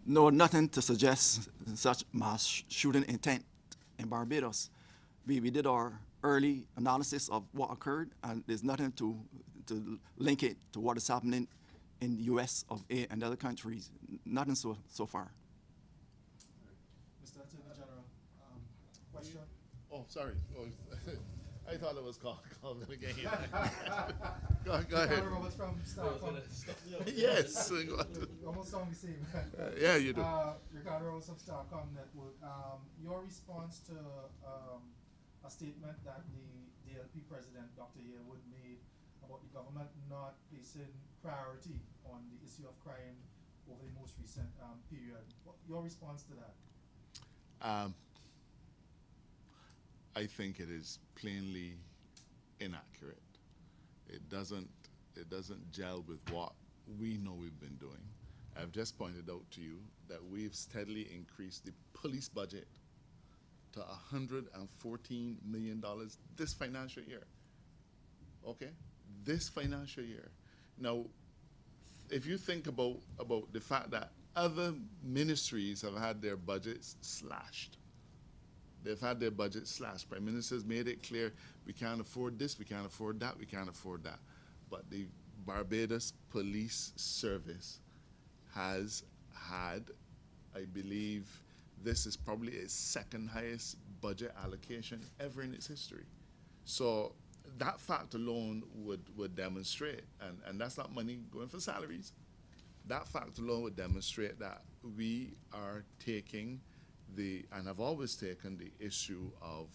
No, nothing to suggest such mass shooting intent in Barbados. We did our early analysis of what occurred, and there's nothing to link it to what is happening in the U.S. of A and other countries. Nothing so far. Mr. Attorney General, question? Oh, sorry. Oh, I thought it was called again. Go ahead. Ricardo Roberts from Starcom. Yes. Almost sound the same. Yeah, you do. Ricardo Roberts from Starcom Network. Your response to a statement that the DLP president, Dr. Yearwood, made about the government not placing priority on the issue of crime over the most recent period. Your response to that? I think it is plainly inaccurate. It doesn't gel with what we know we've been doing. I've just pointed out to you that we've steadily increased the police budget to $114 million this financial year. Okay? This financial year. Now, if you think about the fact that other ministries have had their budgets slashed. They've had their budget slashed. Prime Minister's made it clear we can't afford this, we can't afford that, we can't afford that. But the Barbados Police Service has had, I believe, this is probably its second highest budget allocation ever in its history. So that fact alone would demonstrate, and that's not money going for salaries. That fact alone would demonstrate that we are taking and have always taken the issue of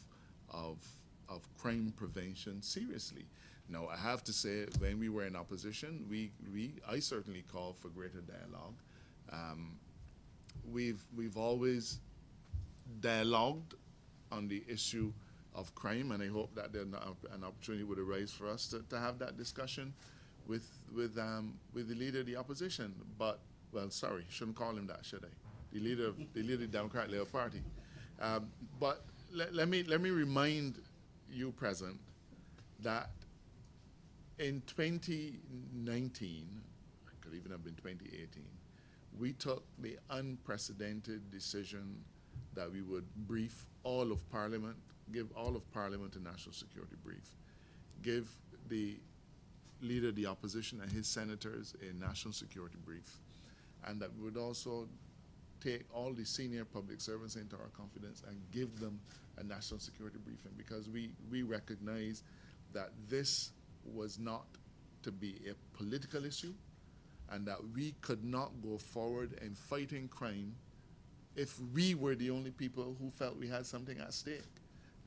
crime prevention seriously. Now, I have to say, when we were in opposition, I certainly called for greater dialogue. We've always dialogued on the issue of crime, and I hope that an opportunity would arise for us to have that discussion with the leader of the opposition. But, well, sorry, shouldn't call him that, should I? The leader of the Democratic Labour Party. But let me remind you present that in 2019, it could even have been 2018, we took the unprecedented decision that we would brief all of Parliament, give all of Parliament a national security brief, give the leader of the opposition and his senators a national security brief, and that we would also take all the senior public servants into our confidence and give them a national security briefing, because we recognize that this was not to be a political issue, and that we could not go forward in fighting crime if we were the only people who felt we had something at stake.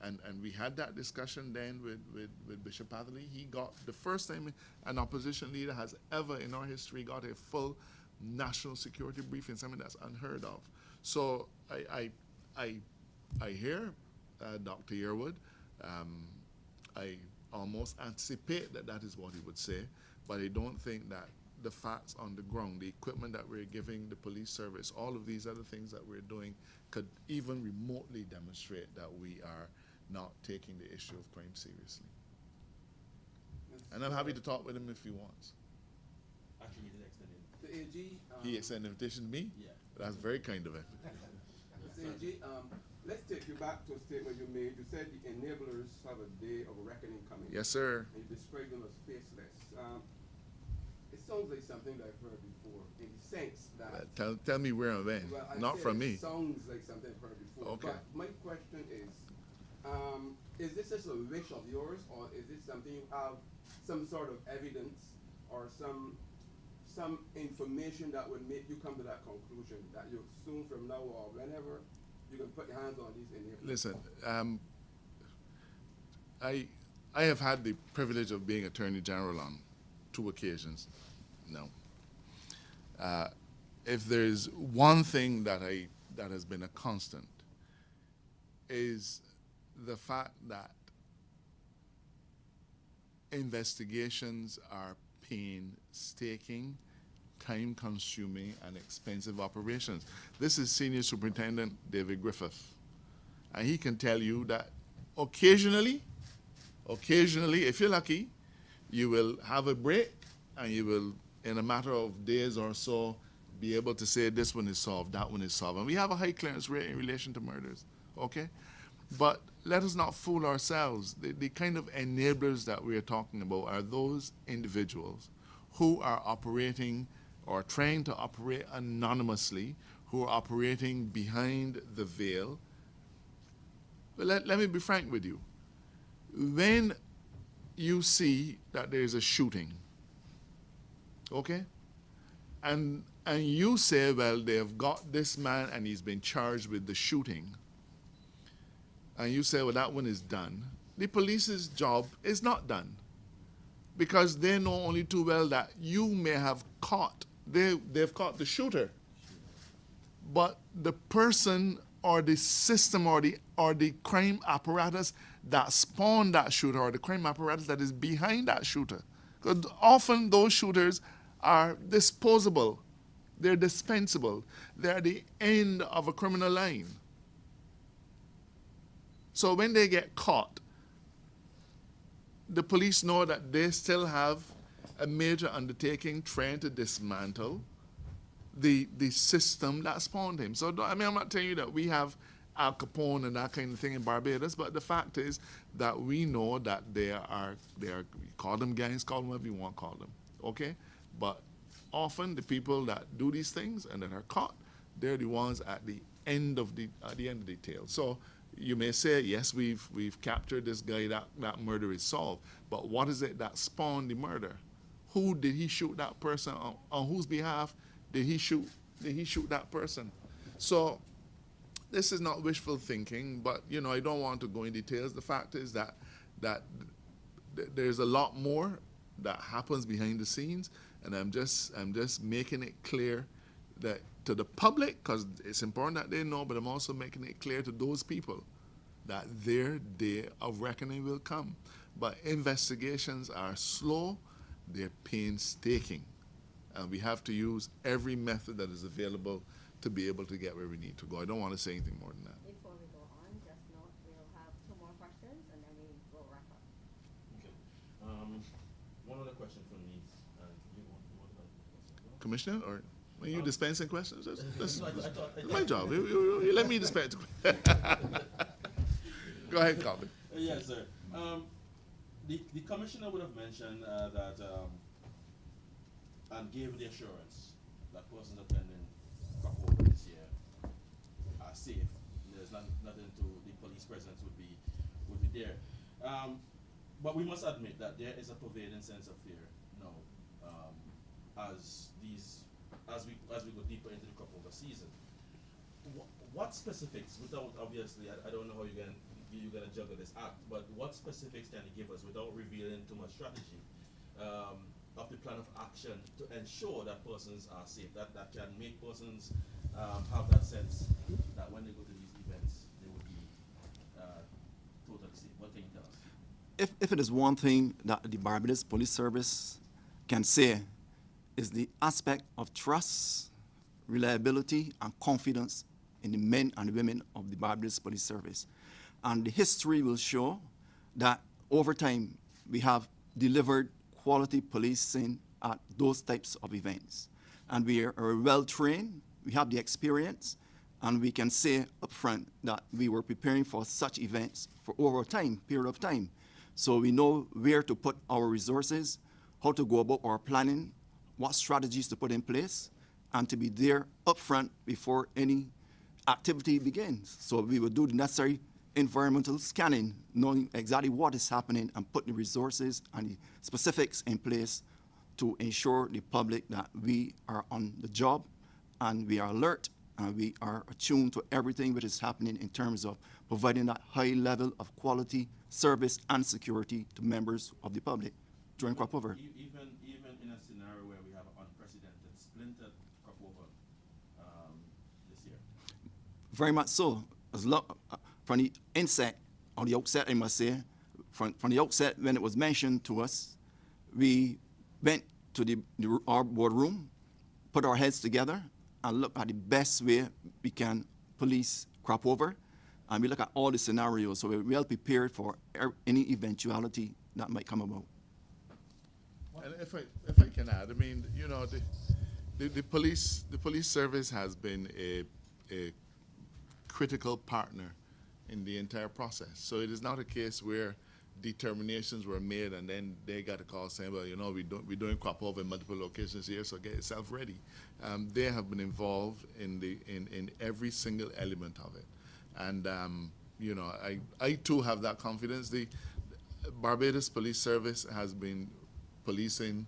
And we had that discussion then with Bishop Atherley. He got, the first time an opposition leader has ever in our history got a full national security briefing, something that's unheard of. So I hear Dr. Yearwood. I almost anticipate that is what he would say, but I don't think that the facts on the ground, the equipment that we're giving the police service, all of these other things that we're doing could even remotely demonstrate that we are not taking the issue of crime seriously. And I'm happy to talk with him if he wants. Actually, he did extend it. The AG, He extended an invitation to me? Yeah. That's very kind of him. Mr. AG, let's take you back to a statement you made. You said the enablers have a day of reckoning coming. Yes, sir. And you described them as faceless. It sounds like something that I've heard before, in the sense that... Tell me where and when. Well, Not from me. It sounds like something I've heard before. Okay. But my question is this just a wish of yours, or is this something you have some sort of evidence or some information that would make you come to that conclusion, that you soon from now or whenever you can put your hands on these enablers? Listen, I have had the privilege of being Attorney General on 2 occasions. No. If there's one thing that has been a constant, is the fact that investigations are painstaking, time-consuming, and expensive operations. This is Senior Superintendent David Griffith, and he can tell you that occasionally, if you're lucky, you will have a break, and you will, in a matter of days or so, be able to say this one is solved, that one is solved. And we have a high clearance rate in relation to murders, okay? But let us not fool ourselves. The kind of enablers that we are talking about are those individuals who are operating or trying to operate anonymously, who are operating behind the veil. But let me be frank with you. When you see that there is a shooting, okay, and you say, well, they have got this man and he's been charged with the shooting, and you say, well, that one is done, the police's job is not done, because they know only too well that you may have caught, they've caught the shooter, but the person or the system or the crime apparatus that spawned that shooter, or the crime apparatus that is behind that shooter. Because often those shooters are disposable, they're dispensable, they're the end of a criminal line. So when they get caught, the police know that they still have a major undertaking trying to dismantle the system that spawned him. So I'm not telling you that we have Al Capone and that kind of thing in Barbados, but the fact is that we know that they are call them gangs, call them whatever you want to call them, okay? But often the people that do these things and that are caught, they're the ones at the end of the tail. So you may say, yes, we've captured this guy, that murder is solved, but what is it that spawned the murder? Who did he shoot that person on whose behalf did he shoot that person? So this is not wishful thinking, but I don't want to go in details. The fact is that there's a lot more that happens behind the scenes, and I'm just making it clear that to the public, because it's important that they know, but I'm also making it clear to those people that their day of reckoning will come. But investigations are slow, they're painstaking, and we have to use every method that is available to be able to get where we need to go. I don't want to say anything more than that. Before we go on, just note we'll have 2 more questions and then we will wrap up. Okay. One other question from me. You want to Commissioner, or are you dispensing questions? That's I thought- my job. You let me dispense. Go ahead, Colin. Yes, sir. The commissioner would have mentioned that and gave the assurance that persons attending crop over this year are safe. There's nothing to the police presence would be there. But we must admit that there is a pervading sense of fear now as we go deeper into the crop over season. What specifics, without obviously, I don't know how you're gonna juggle this act, but what specifics can you give us without revealing too much strategy of the plan of action to ensure that persons are safe, that can make persons have that sense that when they go to these events, they would be totally safe? What can you tell us? If it is one thing that the Barbados Police Service can say, is the aspect of trust, reliability, and confidence in the men and women of the Barbados Police Service. And the history will show that over time we have delivered quality policing at those types of events. And we are well trained, we have the experience, and we can say upfront that we were preparing for such events for over a period of time. So we know where to put our resources, how to go about our planning, what strategies to put in place, and to be there upfront before any activity begins. So we will do the necessary environmental scanning, knowing exactly what is happening and put the resources and the specifics in place to ensure the public that we are on the job and we are alert and we are attuned to everything which is happening in terms of providing that high level of quality, service, and security to members of the public during crop over. Even in a scenario where we have an unprecedented splintered crop over this year. Very much so. From the inset, or the outset, I must say, from the outset, when it was mentioned to us, we went to our boardroom, put our heads together, and looked at the best way we can police crop over, and we look at all the scenarios, so we're well prepared for any eventuality that might come about. And if I can add, I mean, you know, the police service has been a critical partner in the entire process. So it is not a case where determinations were made and then they got a call saying, well, you know, we're doing crop over in multiple locations here, so get yourself ready. They have been involved in every single element of it. And, you know, I too have that confidence. The Barbados Police Service has been policing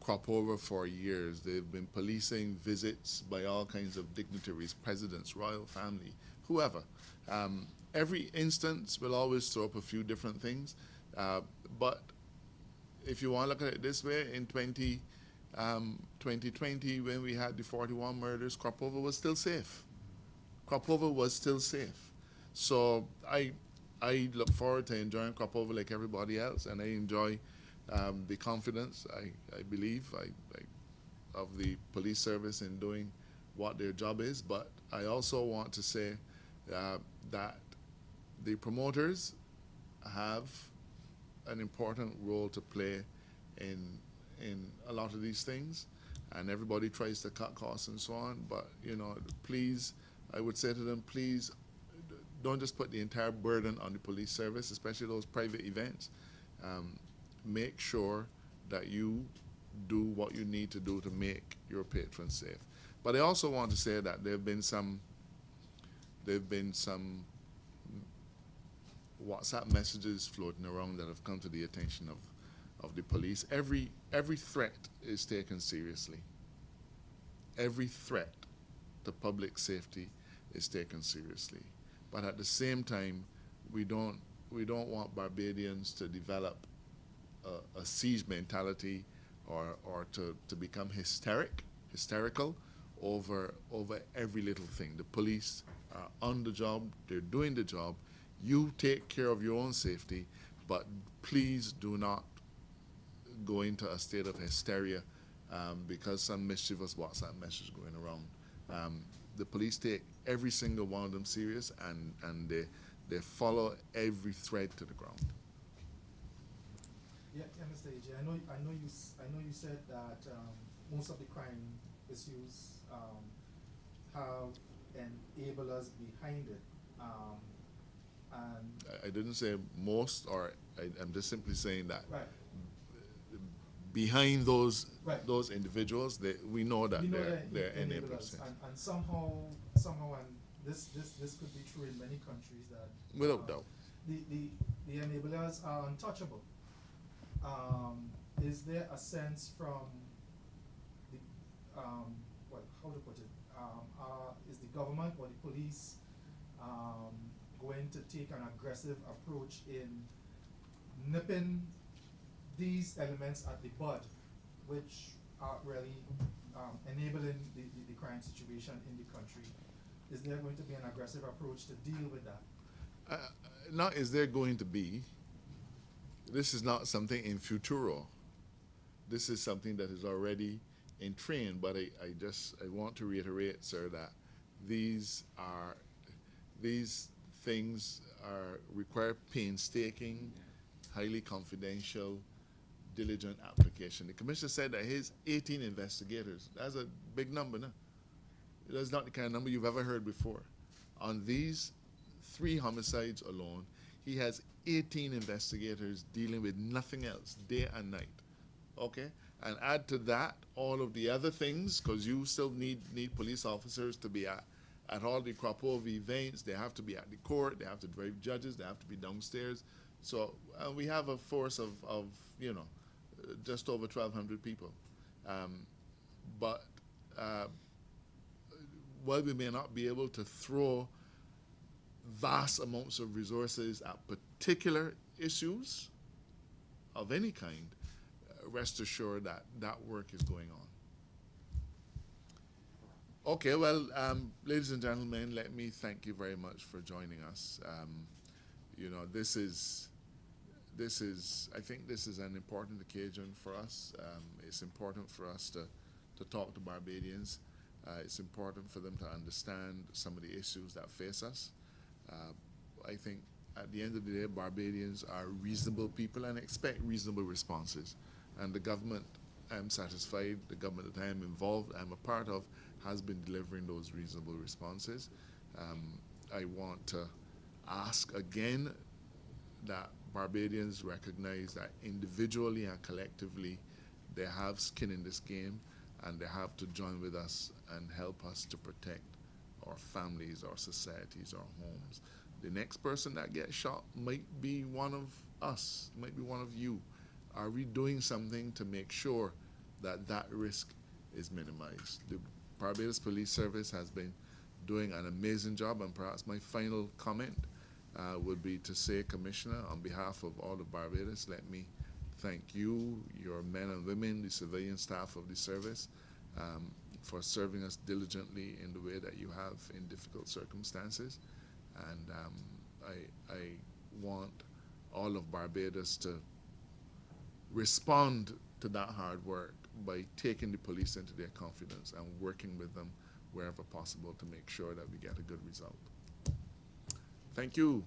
crop over for years. They've been policing visits by all kinds of dignitaries, presidents, royal family, whoever. Every instance will always throw up a few different things, but if you want to look at it this way, in 2020, when we had the 41 murders, crop over was still safe. Crop over was still safe. So I look forward to enjoying crop over like everybody else, and I enjoy the confidence, I believe, of the police service in doing what their job is. But I also want to say that the promoters have an important role to play in a lot of these things, and everybody tries to cut costs and so on. But, you know, please, I would say to them, please don't just put the entire burden on the police service, especially those private events. Make sure that you do what you need to do to make your patrons safe. But I also want to say that there have been some WhatsApp messages floating around that have come to the attention of the police. Every threat is taken seriously. Every threat to public safety is taken seriously. But at the same time, we don't want Barbadians to develop a siege mentality or to become hysterical over every little thing. The police are on the job, they're doing the job. You take care of your own safety, but please do not go into a state of hysteria because some mischievous WhatsApp message going around. The police take every single one of them serious, and they follow every thread to the ground. Yeah, Mr. AJ, I know you said that most of the crime issues have enablers behind it, and I didn't say most, or I'm just simply saying that right. behind those Right. those individuals, we know that We know they're that enablers. and somehow, and this could be true in many countries that Without doubt. the enablers are untouchable. Is there a sense from the well, how to put it? Is the government or the police going to take an aggressive approach in nipping these elements at the bud, which are really enabling the crime situation in the country? Is there going to be an aggressive approach to deal with that? Not is there going to be. This is not something in futuro. This is something that is already in train. But I want to reiterate, sir, that these things require painstaking, highly confidential, diligent application. The commissioner said that his 18 investigators, that's a big number, no? That's not the kind of number you've ever heard before. On these 3 homicides alone, he has 18 investigators dealing with nothing else, day and night. Okay? And add to that all of the other things, because you still need police officers to be at all the crop-over events. They have to be at the court, they have to drive judges, they have to be downstairs. So we have a force of just over 1,200 people. But while we may not be able to throw vast amounts of resources at particular issues of any kind, rest assured that that work is going on. Okay, well, ladies and gentlemen, let me thank you very much for joining us. I think this is an important occasion for us. It's important for us to talk to Barbadians. It's important for them to understand some of the issues that face us. I think at the end of the day, Barbadians are reasonable people and expect reasonable responses. And the government, I'm satisfied, the government that I am involved, I'm a part of, has been delivering those reasonable responses. I want to ask again that Barbadians recognize that individually and collectively they have skin in this game, and they have to join with us and help us to protect our families, our societies, our homes. The next person that gets shot might be one of us, might be one of you. Are we doing something to make sure that that risk is minimized? The Barbados Police Service has been doing an amazing job, and perhaps my final comment would be to say, Commissioner, on behalf of all of Barbados, let me thank you, your men and women, the civilian staff of the service, for serving us diligently in the way that you have in difficult circumstances. And I want all of Barbados to respond to that hard work by taking the police into their confidence and working with them wherever possible to make sure that we get a good result. Thank you.